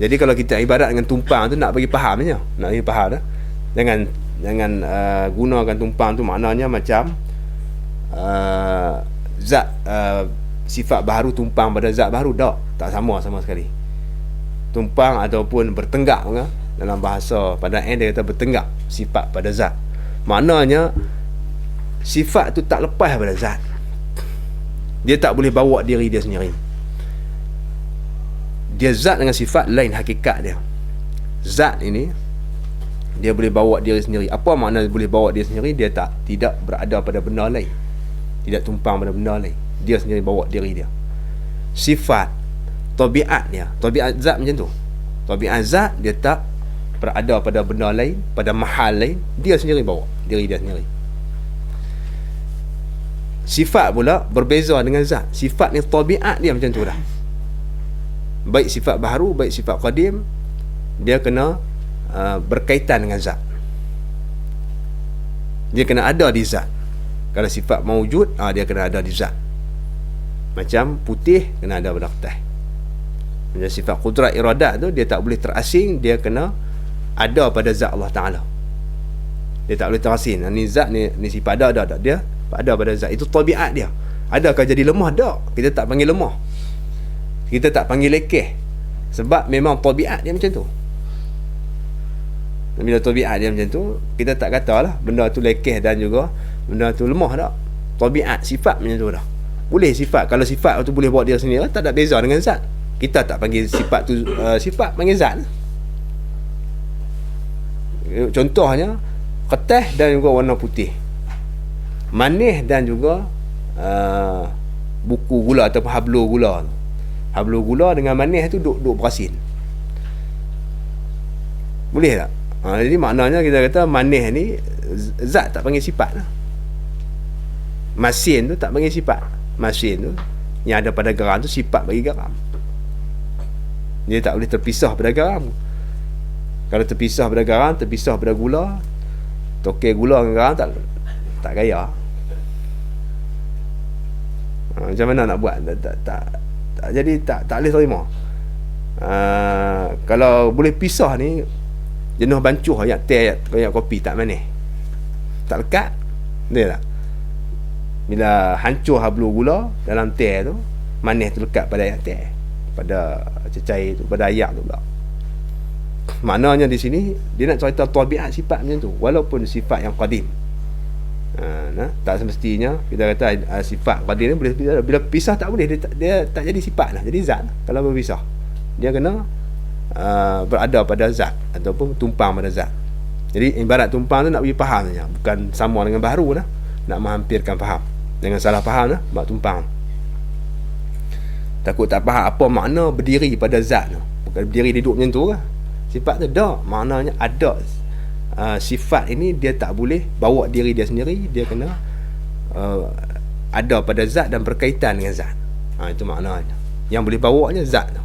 Jadi kalau kita ibarat dengan tumpang tu, nak bagi faham je, nak bagi faham dah. Jangan gunakan tumpang tu maknanya macam zat sifat baharu tumpang pada zat baharu. Tak sama sekali. Tumpang ataupun bertenggak ke, dalam bahasa pada dia kata bertenggak sifat pada zat. Maknanya sifat tu tak lepas pada zat. Dia tak boleh bawa diri dia sendiri. Dia zat dengan sifat lain hakikat dia. Zat ini dia boleh bawa diri sendiri. Apa makna boleh bawa diri sendiri? Dia tidak berada pada benda lain, tidak tumpang pada benda lain. Dia sendiri bawa diri dia. Sifat, tabiat dia, tabiat zat macam tu. Tabiat zat dia tak berada pada benda lain, pada mahal lain. Dia sendiri bawa diri dia sendiri. Sifat pula berbeza dengan zat. Sifat ni tabiat dia macam tu dah. Baik sifat baharu, baik sifat qadim, dia kena berkaitan dengan zat. Dia kena ada di zat. Kalau sifat mawujud, dia kena ada di zat. Macam putih kena ada pada kertas. Macam sifat qudrat iradat tu, dia tak boleh terasing, dia kena ada pada zat Allah Ta'ala. Dia tak boleh terasing. Ni zat ni sifat ada dia ada pada zat. Itu tabiat dia. Adakah jadi lemah? Tak. Kita tak panggil lemah, kita tak panggil lekeh, sebab memang tabiat dia macam tu. Bila tabiat dia macam tu, kita tak katalah benda tu lekeh dan juga benda tu lemah. Tak. Tabiat sifat macam tu dah. Boleh sifat, kalau sifat tu boleh buat dia sendiri, tak ada beza dengan zat. Kita tak panggil sifat tu sifat, panggil zat. Contohnya kertas dan juga warna putih, manis dan juga buku gula ataupun hablu gula. Hablu gula dengan manis tu duk berasin. Boleh tak? Jadi maknanya kita kata manis ni zat tak panggil sifat lah. Masin tu tak panggil sifat. Masin tu yang ada pada garam tu sifat bagi garam. Dia tak boleh terpisah pada garam. Kalau terpisah pada garam, terpisah pada gula, tokek gula dengan garam tak gaya. Macam mana nak buat? Jadi tak boleh terima. Kalau boleh pisah ni, jenuh bancuh ayat teh, ayat kopi tak manis, tak lekat, dia tak. Bila hancur hablu gula dalam teh tu, manis tu lekat pada ayat teh, pada cecair tu, pada ayak tu pula. Maknanya di sini dia nak cerita tabiat sifat macam tu, walaupun sifat yang qadim. Tak semestinya kita kata sifat qadim ni boleh bila pisah tak boleh, dia tak jadi sifat lah, jadi zat lah. Kalau berpisah dia kena berada pada zat ataupun tumpang pada zat. Jadi ibarat tumpang tu nak bagi faham saja, bukan sama dengan baharu lah, nak menghampirkan faham. Jangan salah faham lah bab tumpang. Takut tak faham apa makna berdiri pada zat tu. Bukan berdiri duduk macam tu lah. Sifat tu dah maknanya ada sifat ini dia tak boleh bawa diri dia sendiri, dia kena ada pada zat dan berkaitan dengan zat. Itu maknanya. Yang boleh bawanya zat tu.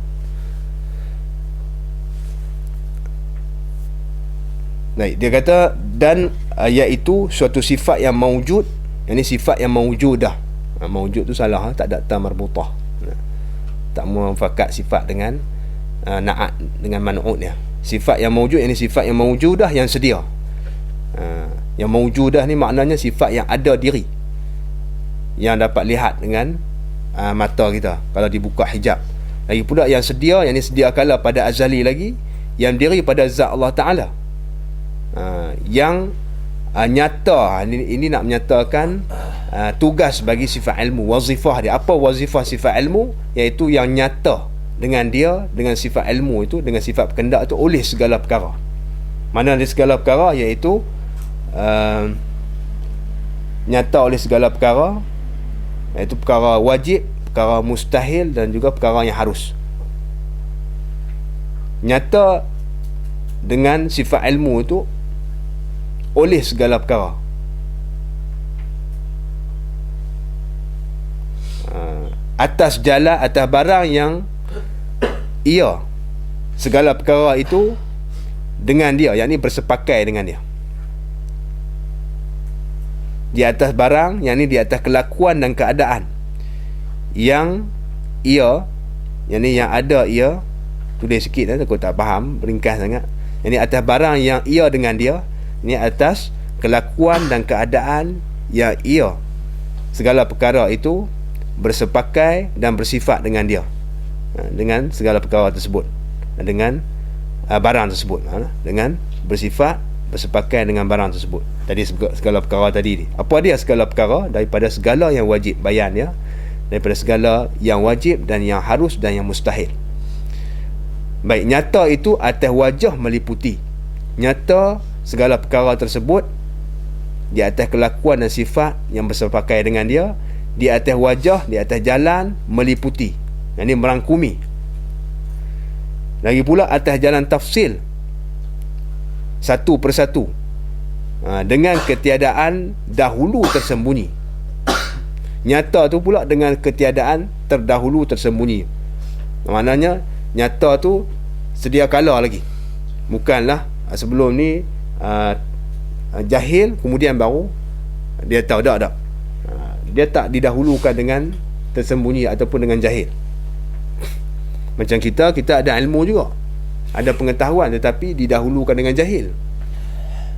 Baik, dia kata dan iaitu suatu sifat yang mawujud. Ini sifat yang mawujudah. Mawujud tu salah, tak ada ta marbutah. Tak muafakat sifat dengan na'at dengan man'ud dia. Sifat yang mawujud, ini sifat yang mawujudah, yang sedia. Yang mawujudah ni maknanya sifat yang ada diri, yang dapat lihat dengan mata kita kalau dibuka hijab. Lagi pula yang sedia, yang ni sedia kala pada azali lagi, yang diri pada zat Allah Ta'ala. Yang nyata, ini nak menyatakan tugas bagi sifat ilmu, wazifah dia. Apa wazifah sifat ilmu? Iaitu yang nyata dengan dia, dengan sifat ilmu itu, dengan sifat berkendak itu oleh segala perkara. Mana ada segala perkara, iaitu nyata oleh segala perkara, iaitu perkara wajib, perkara mustahil dan juga perkara yang harus. Nyata dengan sifat ilmu itu oleh segala perkara. Atas jalan, atas barang yang ia, segala perkara itu dengan dia, yakni bersepakai dengan dia. Di atas barang, yakni di atas kelakuan dan keadaan yang ia, yakni yang ada ia, tulis sikit takut tak faham, ringkas sangat. Yakni atas barang yang ia dengan dia, ini atas kelakuan dan keadaan yang ia, segala perkara itu bersepakai dan bersifat dengan dia, dengan segala perkara tersebut, dengan barang tersebut, dengan bersifat bersepakai dengan barang tersebut. Tadi segala perkara tadi ni, apa dia segala perkara? Daripada segala yang wajib, bayan ya, daripada segala yang wajib dan yang harus dan yang mustahil. Baik, nyata itu atas wajah meliputi, nyata segala perkara tersebut di atas kelakuan dan sifat yang bersepakai dengan dia, di atas wajah, di atas jalan meliputi, yang ini merangkumi. Lagi pula atas jalan tafsil, satu persatu, dengan ketiadaan dahulu tersembunyi. Nyata tu pula dengan ketiadaan terdahulu tersembunyi. Maknanya nyata tu sedia kala lagi, bukanlah sebelum ni jahil kemudian baru dia tahu. Tak. Dia tak didahulukan dengan tersembunyi ataupun dengan jahil. Macam kita ada ilmu juga, ada pengetahuan, tetapi didahulukan dengan jahil.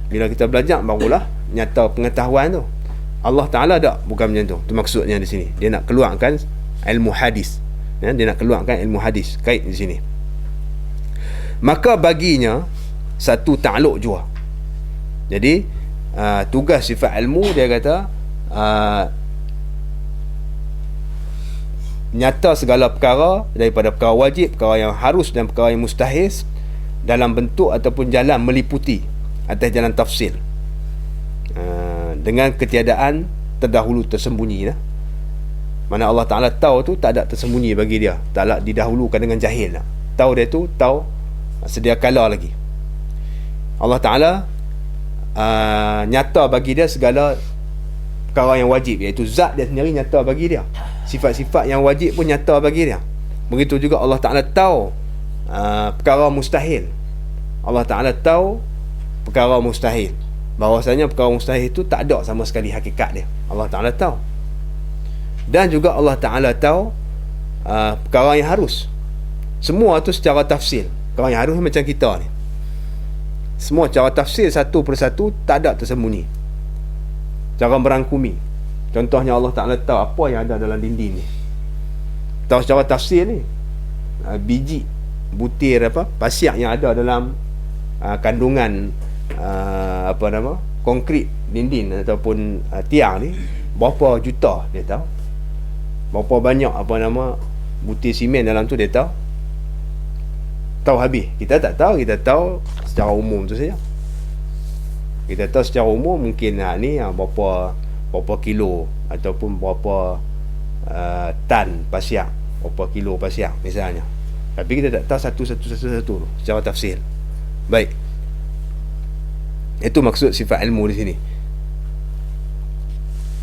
Bila kita belajar barulah nyata pengetahuan tu. Allah Ta'ala tak, bukan macam tu. Itu maksudnya di sini. Dia nak keluarkan ilmu hadis. Dia nak keluarkan ilmu hadis kait di sini. Maka baginya satu ta'aluk jua. Jadi tugas sifat ilmu, dia kata nyata segala perkara, daripada perkara wajib, perkara yang harus dan perkara yang mustahil, dalam bentuk ataupun jalan meliputi atas jalan tafsil, dengan ketiadaan terdahulu tersembunyi lah. Mana Allah Ta'ala tahu tu tak ada tersembunyi bagi dia, taklah didahulukan dengan jahil lah. Tahu dia tu tahu sedia kala lagi. Allah Ta'ala nyata bagi dia segala perkara yang wajib, iaitu zat dia sendiri nyata bagi dia, sifat-sifat yang wajib pun nyata bagi dia. Begitu juga Allah Ta'ala tahu perkara mustahil. Allah Ta'ala tahu perkara mustahil, bahawasanya perkara mustahil itu tak ada sama sekali hakikat dia. Allah Ta'ala tahu. Dan juga Allah Ta'ala tahu perkara yang harus. Semua tu secara tafsir. Perkara yang harus macam kita ni, semua cara tafsir satu persatu, tak ada tersembunyi, cara merangkumi. Contohnya Allah Ta'ala tahu apa yang ada dalam dinding ni, tahu secara tafsir ni, biji butir pasir yang ada dalam kandungan konkrit dinding ataupun tiang ni, berapa juta dia tahu, berapa banyak butir simen dalam tu dia tahu habis. Kita tak tahu, kita tahu secara umum tu saja. Kita tahu secara umum mungkin ni berapa kilo ataupun berapa tan pasir, berapa kilo pasir misalnya. Tapi kita tak tahu satu secara tafsir. Baik, itu maksud sifat ilmu di sini.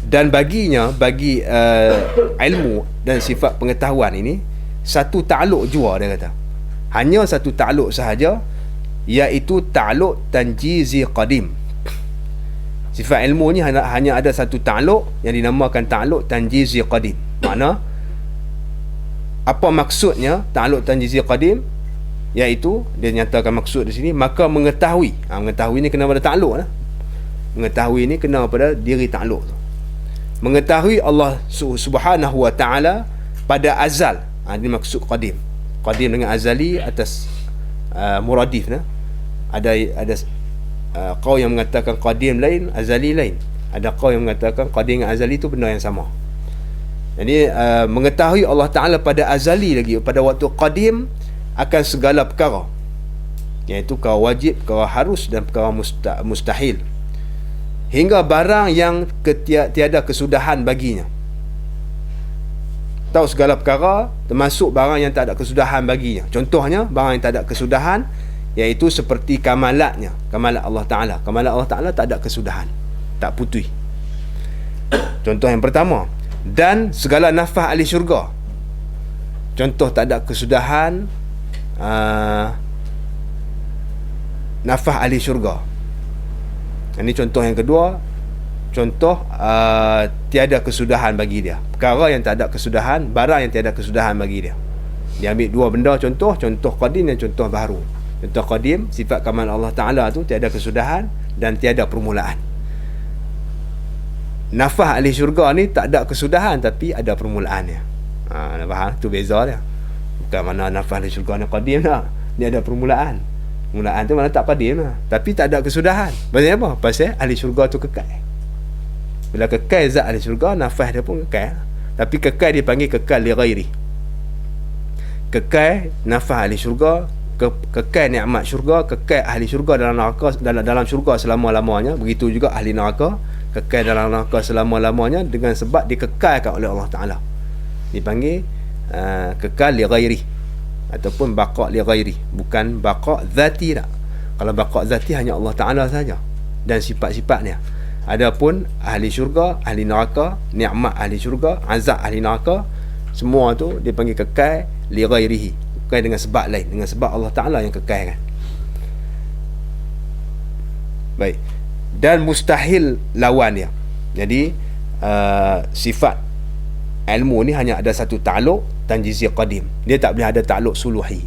Dan bagi ilmu dan sifat pengetahuan ini satu ta'aluk jua, dia kata. Hanya satu ta'aluk sahaja, iaitu ta'aluk tanjizi qadim. Sifat ilmu ni hanya ada satu ta'aluk yang dinamakan ta'aluk tanjizi qadim. Makna apa maksudnya ta'aluk tanjizi qadim? Iaitu dia nyatakan maksud di sini, maka mengetahui. Mengetahui ni kena pada ta'aluk lah. Mengetahui ni kena pada diri ta'aluk tu. Mengetahui Allah Subhanahu wa ta'ala pada azal. Ini maksud qadim. Qadim dengan azali atas muradif nah. Ada qaul yang mengatakan qadim lain, azali lain. Ada qaul yang mengatakan qadim dengan azali itu benda yang sama. Jadi mengetahui Allah Ta'ala pada azali lagi, pada waktu qadim, akan segala perkara, iaitu perkara wajib, perkara harus dan perkara mustahil, hingga barang yang tiada kesudahan baginya. Tahu segala perkara, termasuk barang yang tak ada kesudahan baginya. Contohnya barang yang tak ada kesudahan, iaitu seperti kamalat Allah Ta'ala. Kamalat Allah Ta'ala tak ada kesudahan, tak putih. Contoh yang pertama. Dan segala nafas ahli syurga, contoh tak ada kesudahan nafas ahli syurga. Ini contoh yang kedua. Contoh tiada kesudahan bagi dia, perkara yang tak ada kesudahan, barang yang tiada kesudahan bagi dia. Dia ambil dua benda contoh qadim dan contoh baru. Contoh qadim, sifat kamal Allah Ta'ala tu tiada kesudahan dan tiada permulaan. Nafas ahli syurga ni tak ada kesudahan tapi ada permulaannya. Faham? Tu beza dia. Bukan mana nafas ahli syurga ni qadim dah, dia ada permulaan. Permulaan tu mana tak qadim lah, tapi tak ada kesudahan. Pasal apa? Pasal ahli syurga tu kekal. Bila kekal zat ahli syurga, nafas dia pun kekal. Tapi kekal dipanggil kekal li ghairi. Kekal nafas ahli syurga, kekal nikmat syurga, kekal ahli syurga dalam neraka, dalam syurga selama-lamanya. Begitu juga ahli neraka, kekal dalam neraka selama-lamanya dengan sebab dikekalkan oleh Allah Ta'ala. Dipanggil kekal li ghairi ataupun baqa' li ghairi, bukan baqa' zati tak. Kalau baqa' zati hanya Allah Ta'ala saja dan sifat-sifatnya. Adapun ahli syurga, ahli neraka, nikmat ahli syurga, azab ahli neraka, semua tu dipanggil kekal li ghairihi, bukan dengan sebab lain, dengan sebab Allah Ta'ala yang kekalkan. Baik. Dan mustahil lawan dia. Jadi sifat ilmu ni hanya ada satu ta'aluk tanjizi qadim. Dia tak boleh ada ta'aluk suluhi.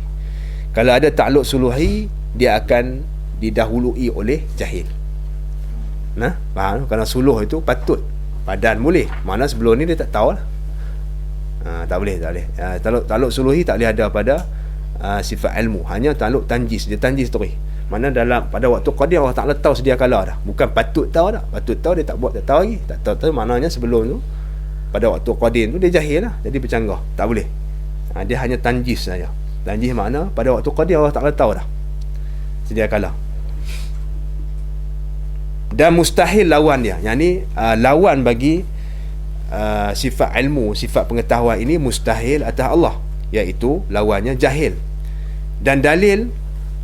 Kalau ada ta'aluk suluhi, dia akan didahului oleh jahil. Nah, faham? Kerana suluh itu patut, padan boleh. Mana sebelum ni dia tak tahu lah. Tak boleh. Ta'aluk suluhi tak boleh ada pada sifat ilmu. Hanya ta'aluk tanjis. Dia tanjis terus. Mana pada waktu qadim Allah Ta'ala tahu sedia kala dah. Bukan patut tahu dah. Patut tahu dia tak buat, tak tahu lagi. Tak tahu maknanya sebelum tu, pada waktu qadim tu dia jahil lah, jadi bercanggah. Tak boleh. Dia hanya tanjis saja. Tanjis makna pada waktu qadim Allah Ta'ala tahu dah sedia kala. Dan mustahil lawan dia. Yang ni lawan bagi sifat ilmu, sifat pengetahuan ini mustahil atas Allah, iaitu lawannya jahil. Dan dalil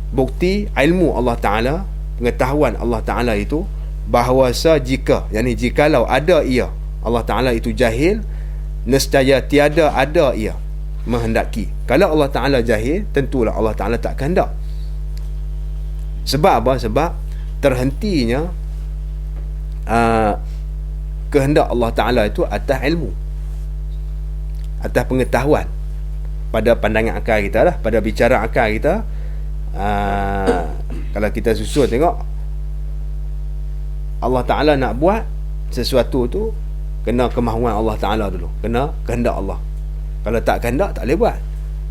bukti ilmu Allah Ta'ala pengetahuan Allah Ta'ala itu bahawasa jikalau ada ia, Allah Ta'ala itu jahil, nescaya tiada ada ia menghendaki. Kalau Allah Ta'ala jahil, tentulah Allah Ta'ala tak kehendak. Sebab apa? Sebab terhentinya kehendak Allah Ta'ala itu atas ilmu, atas pengetahuan, pada pandangan akal kita lah, pada bicara akal kita. Kalau kita susun tengok, Allah Ta'ala nak buat sesuatu tu kena kemahuan Allah Ta'ala dulu, kena kehendak Allah. Kalau tak kehendak, tak boleh buat.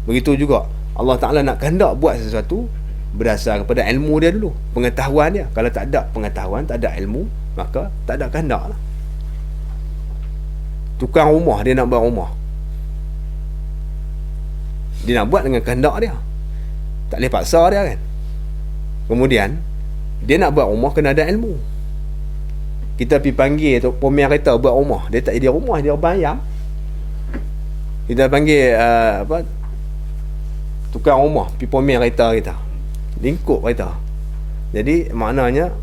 Begitu juga Allah Ta'ala nak kehendak buat sesuatu, berdasar kepada ilmu dia dulu, pengetahuan dia. Kalau tak ada pengetahuan, tak ada ilmu, maka tak ada kehendak lah. Tukang rumah, dia nak buat rumah, dia nak buat dengan kehendak dia, tak boleh paksa dia kan. Kemudian dia nak buat rumah, kena ada ilmu. Kita pergi panggil tu pemilik kereta buat rumah, dia tak jadi rumah, dia bayam. Kita panggil tukang rumah pergi pemilik kereta kita, lingkup kereta. Jadi maknanya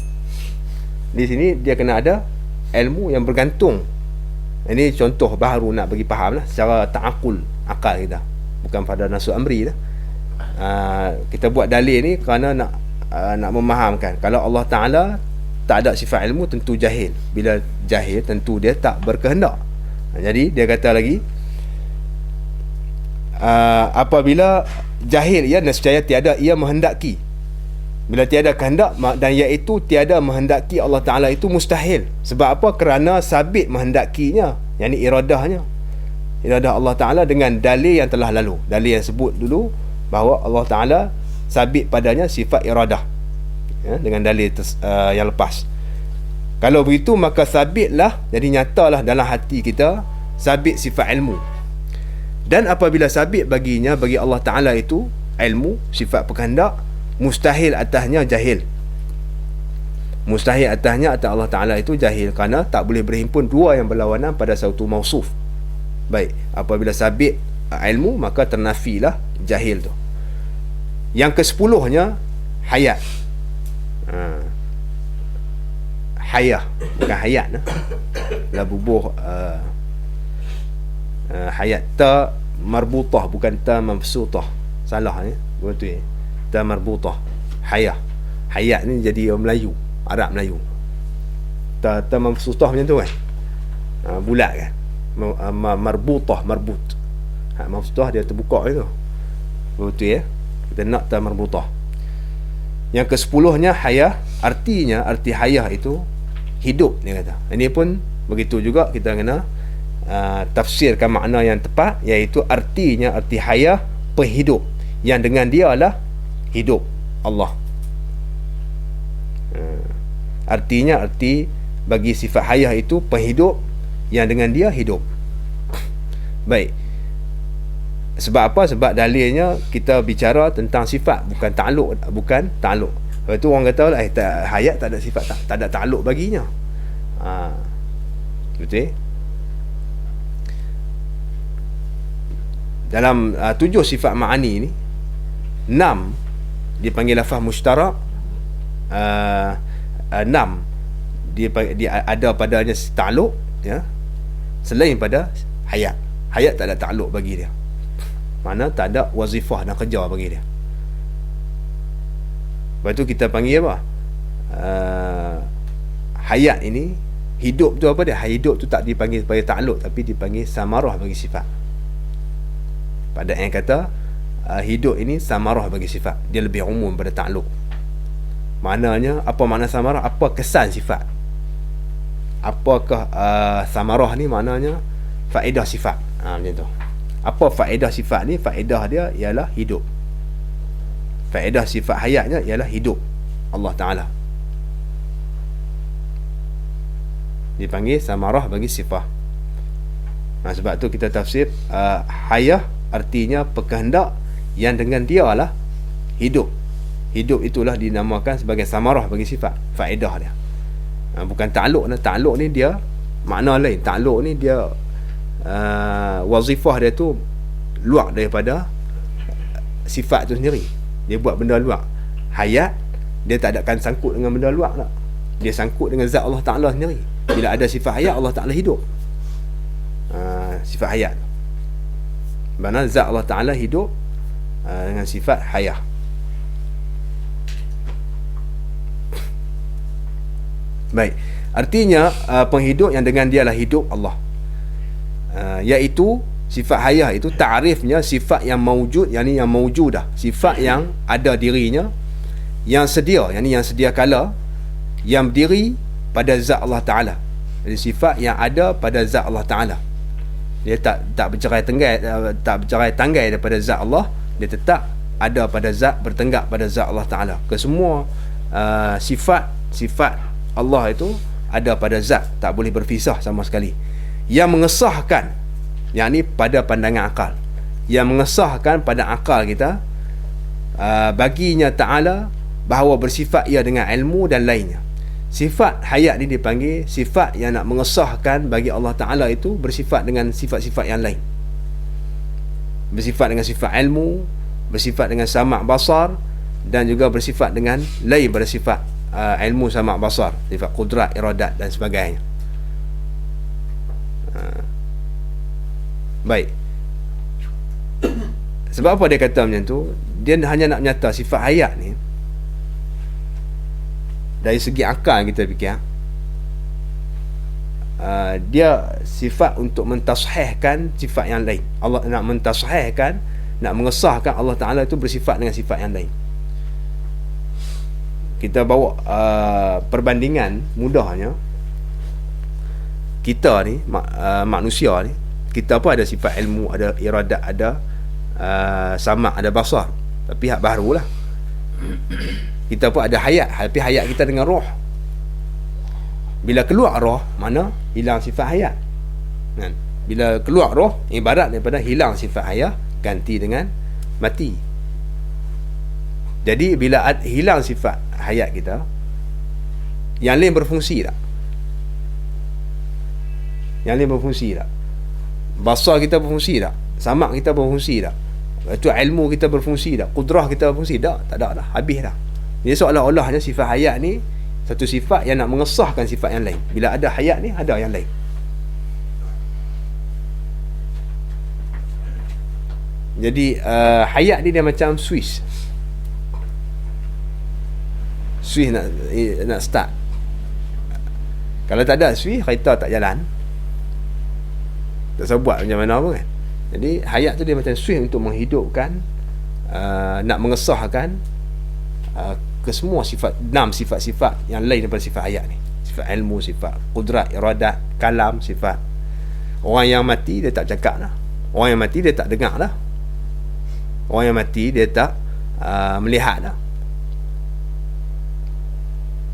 di sini dia kena ada ilmu yang bergantung. Ini contoh baru nak bagi faham lah, secara ta'akul, akal kita, bukan pada nasu amri lah. Kita buat dalil ni kerana nak memahamkan kalau Allah Ta'ala tak ada sifat ilmu, tentu jahil. Bila jahil, tentu dia tak berkehendak. Jadi dia kata lagi, apabila jahil ia, nescaya tiada ia menghendaki. Bila tiada kehendak, dan iaitu tiada menghendaki Allah Ta'ala itu mustahil. Sebab apa? Kerana sabit menghendakinya, yakni iradahnya, iradah Allah Ta'ala dengan dalil yang telah lalu. Dalil yang sebut dulu bahawa Allah Ta'ala sabit padanya sifat iradah, ya, dengan dalil yang lepas. Kalau begitu, maka sabitlah, jadi nyatalah dalam hati kita sabit sifat ilmu. Dan apabila sabit baginya, bagi Allah Ta'ala itu ilmu, sifat berkehendak, mustahil atasnya jahil. Mustahil atasnya atas Allah Ta'ala itu jahil, kerana tak boleh berhimpun dua yang berlawanan pada satu mausuf. Baik, apabila sabit ilmu, maka ternafilah jahil tu. Yang ke-10-nya hayat. Hayah, bukan hayat lah, bubuh hayat, ta marbutah, bukan ta mabsutah. Salah ni, betul ya. Ta marbutah, hayah. Hayat ni jadi orang Melayu, Arab Melayu. Ta mabsutah macam tu kan, bulat kan. Marbutah, marbut. Mabsutah dia terbuka itu, betul ya. Kita nak ta marbutah. Yang ke-10-nya hayah. Arti hayah itu hidup, dia kata. Ini pun begitu juga, kita kena tafsirkan makna yang tepat, iaitu artinya, arti hayah penghidup, yang dengan dia lah hidup Allah. Artinya, arti bagi sifat hayah itu penghidup, yang dengan dia hidup. Baik. Sebab apa? Sebab dalilnya kita bicara tentang sifat, bukan ta'aluk. Lepas tu orang kata lah, hayat tak ada sifat, tak ada ta'aluk baginya. Betul? Dalam 7 sifat ma'ani ni, 6 dipanggil lafaz mushtarak, 6 dia ada padanya ta'aluk, ya, selain pada hayat. Hayat tak ada ta'aluk bagi dia, mana tak ada wazifah dan kerja bagi dia. Lepas tu kita panggil apa? Hayat ini, hidup tu apa dia? Hidup tu tak dipanggil sebagai ta'aluk, tapi dipanggil samarah bagi sifat. Pada yang kata hidup ini samarah bagi sifat, dia lebih umum pada ta'aluk. Maknanya, apa makna samarah? Apa kesan sifat? Apakah samarah ni? Maknanya faedah sifat. Macam tu. Apa faedah sifat ni? Faedah dia ialah hidup. Faedah sifat hayatnya ialah hidup Allah Ta'ala. Dipanggil samarah bagi sifat. Sebab tu kita tafsir hayah artinya berkehendak, yang dengan dia lah hidup. Hidup itulah dinamakan sebagai samarah bagi sifat, faedah dia. Bukan ta'aluk. Ta'aluk ni dia makna lain. Ta'aluk ni dia wazifah dia tu luar daripada sifat tu sendiri. Dia buat benda luar. Hayat Dia tak adakan sangkut dengan benda luar tak. Dia sangkut dengan zat Allah Ta'ala sendiri. Bila ada sifat hayat, Allah Ta'ala hidup. Sifat hayat, mana zat Allah Ta'ala hidup dengan sifat hayat. Baik, artinya penghidup yang dengan dialah hidup Allah, iaitu sifat hayah itu ta'rifnya sifat yang mawjud, yakni yang mawjudah, sifat yang ada dirinya, yang sedia, yakni yang sedia kala, yang berdiri pada zat Allah Ta'ala. Jadi sifat yang ada pada zat Allah Ta'ala. Dia tak bercerai tanggai daripada zat Allah, dia tetap ada pada zat, bertenggak pada zat Allah Ta'ala. Kesemua sifat Allah itu ada pada zat, tak boleh berpisah sama sekali. Yang mengesahkan, yakni pada pandangan akal, yang mengesahkan pada akal kita, baginya Ta'ala bahawa bersifat ia dengan ilmu dan lainnya. Sifat hayat ni dipanggil sifat yang nak mengesahkan bagi Allah Ta'ala itu bersifat dengan sifat-sifat yang lain, bersifat dengan sifat ilmu, bersifat dengan sama' basar, dan juga bersifat dengan lain pada sifat ilmu sama' basar, sifat kudrat, iradat dan sebagainya. Baik, sebab apa dia kata macam tu? Dia hanya nak menyata sifat hayat ni dari segi akal kita fikir, dia sifat untuk mentashihkan sifat yang lain. Allah nak mentashihkan, nak mengesahkan Allah Ta'ala itu bersifat dengan sifat yang lain. Kita bawa perbandingan mudahnya, kita ni manusia ni, kita pun ada sifat ilmu, ada iradat, ada sama', ada basar, tapi hak baru lah. Kita pun ada hayat, tapi hayat kita dengan roh. Bila keluar roh, mana hilang sifat hayat kan? Bila keluar roh, ibarat daripada hilang sifat hayat, ganti dengan mati. Jadi bila hilang sifat hayat kita, yang lain berfungsi tak? Yang lain berfungsi tak? Basar kita berfungsi tak? Sama' kita berfungsi tak? Itu ilmu kita berfungsi tak? Kudrah kita berfungsi tak? Tak ada dah, habis dah. Jadi seolah-olahnya sifat hayat ni satu sifat yang nak mengesahkan sifat yang lain. Bila ada hayat ni, ada yang lain. Jadi hayat ni dia macam Swiss nak start. Kalau tak ada Swiss, kereta tak jalan, tak sabar buat macam mana pun kan. Jadi hayat tu dia macam Swiss untuk menghidupkan, nak mengesahkan kesemua sifat, 6 sifat-sifat yang lain daripada sifat hayat ni. Sifat ilmu, sifat kudrat, iradat, kalam, sifat. Orang yang mati dia tak cakap dah, orang yang mati dia tak dengar dah, orang yang mati dia tak melihat dah.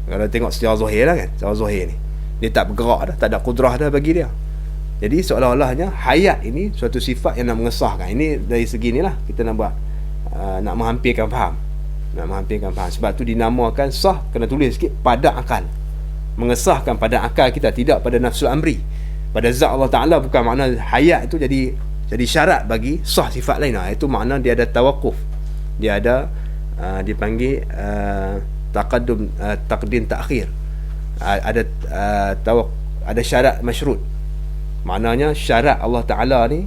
Kalau tengok secara zahir lah kan, secara zahir ni dia tak bergerak dah, tak ada kudrah dah bagi dia. Jadi seolah-olahnya hayat ini suatu sifat yang nak mengesahkan. Ini dari segi ni lah kita nak buat, nak menghampirkan faham, sebab tu dinamakan sah, kena tulis sikit, pada akal. Mengesahkan pada akal kita, tidak pada nafsul amri, pada zat Allah Ta'ala. Bukan makna hayat itu jadi syarat bagi sah sifat lain. Itu makna dia ada tawakuf, dia ada dipanggil taqaddum, taqdim ta'khir, ada syarat masyrut. Maknanya syarat Allah Ta'ala ni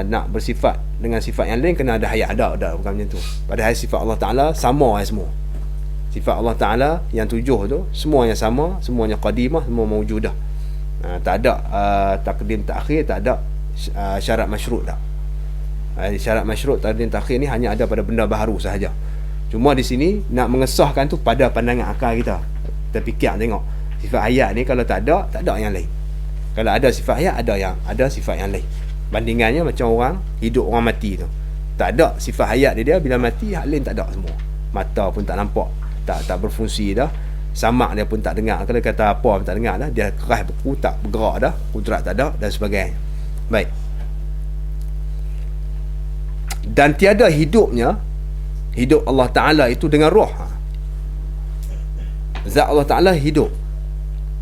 nak bersifat dengan sifat yang lain kena ada hayat, ada bukan macam tu. Padahal sifat Allah Ta'ala sama semua. Sifat Allah Ta'ala yang 7 tu semuanya sama, semuanya qadimah, semua mawjudah. Tak ada taqdim ta'khir, tak ada syarat masyrut dah. Syarat masyrut, taqdim ta'khir ni hanya ada pada benda baharu sahaja. Cuma di sini nak mengesahkan tu pada pandangan akal kita. Kita fikir tengok sifat hayat ni, kalau tak ada yang lain. Kalau ada sifat hayat, ada sifat yang lain. Bandingannya macam orang hidup, orang mati tu, tak ada sifat hayat dia, bila mati hak lain tak ada semua. Mata pun tak nampak, tak berfungsi dah. Sama' dia pun tak dengar, kalau kata apa pun tak dengar dah. Dia keras beku, tak bergerak dah, kudrat tak ada dan sebagainya. Baik. Dan tiada hidupnya, hidup Allah Ta'ala itu dengan roh. Zat Allah Ta'ala hidup,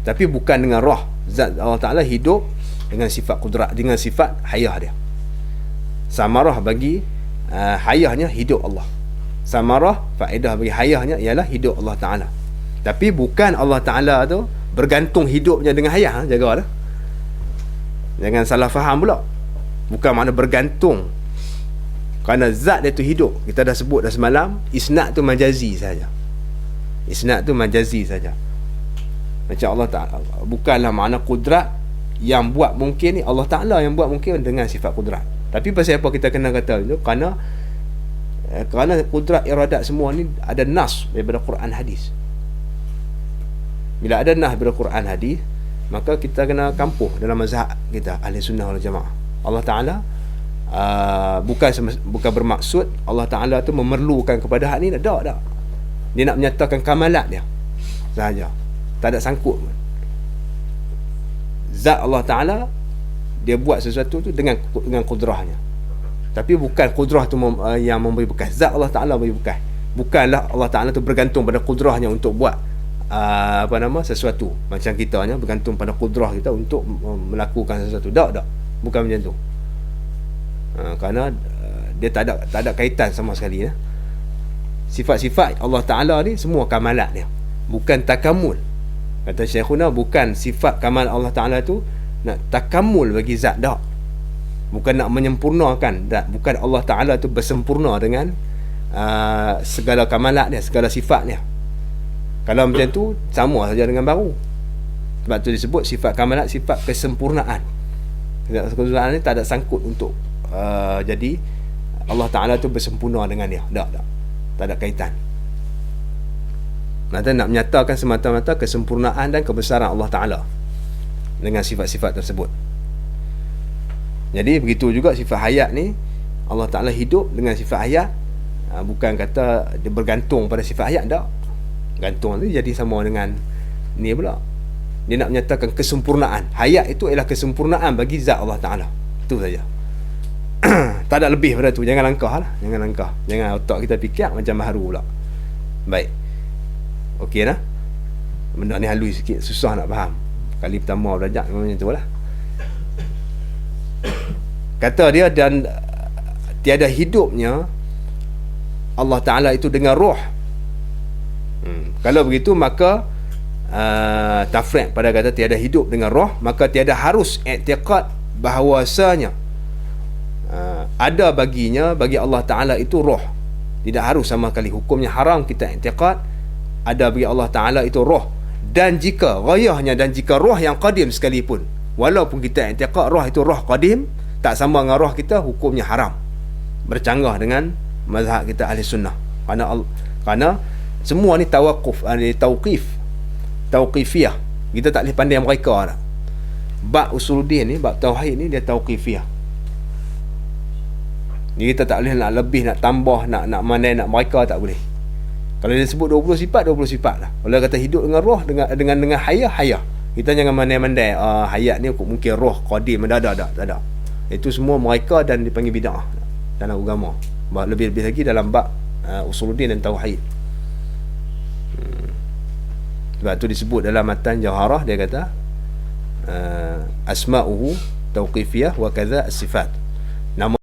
tapi bukan dengan roh. Zat Allah Ta'ala hidup dengan sifat kudrat, dengan sifat hayah dia. Samarah bagi hayahnya hidup Allah. samarah, faedah bagi hayahnya ialah hidup Allah Ta'ala. Tapi bukan Allah Ta'ala tu bergantung hidupnya dengan hayah. Jagalah, jangan salah faham pula. Bukan makna bergantung kerana zat dia tu hidup. Kita dah sebut dah semalam, isnad tu majazi saja. Isnad tu majazi saja. Macam Allah Ta'ala, bukanlah makna kudrat yang buat mungkin ni, Allah Ta'ala yang buat mungkin dengan sifat kudrat. Tapi pasal apa kita kena kata itu? Kerana kudrat iradat semua ni ada nas daripada Quran hadis. Bila ada nas daripada Quran hadis, maka kita kena kampuh dalam mazhab kita Ahli Sunnah wal Jamaah. Allah Ta'ala bukan bermaksud Allah Ta'ala tu memerlukan kepada hak ni. Tak. Dia nak menyatakan kamalat dia sahaja, tak ada sangkut pun. Zat Allah Ta'ala, dia buat sesuatu tu dengan kudrahnya. Tapi bukan kudrah tu yang memberi bekas. Zat Allah Ta'ala beri bekas. Bukanlah Allah Ta'ala tu bergantung pada kudrahnya untuk buat sesuatu. Macam kita ni bergantung pada kudrah kita untuk melakukan sesuatu. Tak. Bukan macam tu. Kerana dia tak ada kaitan sama sekali. Sifat-sifat Allah Ta'ala ni semua kamalat dia, bukan takamul. Kata Syekhuna, bukan sifat kamal Allah Ta'ala tu nak takamul bagi zat. Tak. Bukan nak menyempurnakan. Tak. Bukan Allah Ta'ala tu bersempurna dengan segala kamalat dia, segala sifat dia. Kalau macam tu, sama saja dengan baru. Sebab tu disebut sifat kamalat, sifat kesempurnaan. Kesempurnaan ni tak ada sangkut untuk jadi Allah Ta'ala tu bersempurna dengan dia. Tak ada kaitan. Maka nak menyatakan semata-mata kesempurnaan dan kebesaran Allah Ta'ala dengan sifat-sifat tersebut. Jadi begitu juga sifat hayat ni, Allah Ta'ala hidup dengan sifat hayat. Bukan kata dia bergantung pada sifat hayat. Tak. Gantung tu jadi sama dengan ni pula. Dia nak menyatakan kesempurnaan. Hayat itu ialah kesempurnaan bagi zat Allah Ta'ala. Itu saja. Tak ada lebih pada tu. Jangan langkah lah. Jangan otak kita fikir macam baharu pula. Baik. Okey lah. Benda ni halus sikit, susah nak faham. Kali pertama belajar macam tu lah. Kata dia, dan tiada hidupnya Allah Ta'ala itu dengan roh. Kalau begitu maka tafriq pada kata tiada hidup dengan roh, maka tiada harus i'tiqad bahawasanya ada bagi Allah Ta'ala itu roh. Tidak harus sama sekali. Hukumnya haram kita i'tiqad ada bagi Allah Ta'ala itu roh. Dan jika ghayahnya, dan jika roh yang qadim sekalipun, walaupun kita i'tiqad roh itu roh qadim, tak sama dengan roh kita, hukumnya haram. Bercanggah dengan mazhab kita Ahli Sunnah. Kerana semua ni tauqifiyah. Kita tak boleh pandai mereka dah. Bab usuluddin ni, bab tauhid ni, dia tauqifiyah. Jadi kita tak boleh nak lebih, nak tambah, nak mandai, nak mereka, tak boleh. Kalau dia sebut 20 sifat, 20 sifat lah. Kalau kata hidup dengan roh, dengan hayah. Kita jangan mandai-mandai hayat ni mungkin roh qadim, tak ada. Itu semua mereka dan dipanggil bid'ah dalam agama. Lebih-lebih lagi dalam bab usuluddin dan tauhid. Sebab tu disebut dalam matan Jawharah, dia kata asma'uhu tauqifiyah wa kadza as-sifat. Nama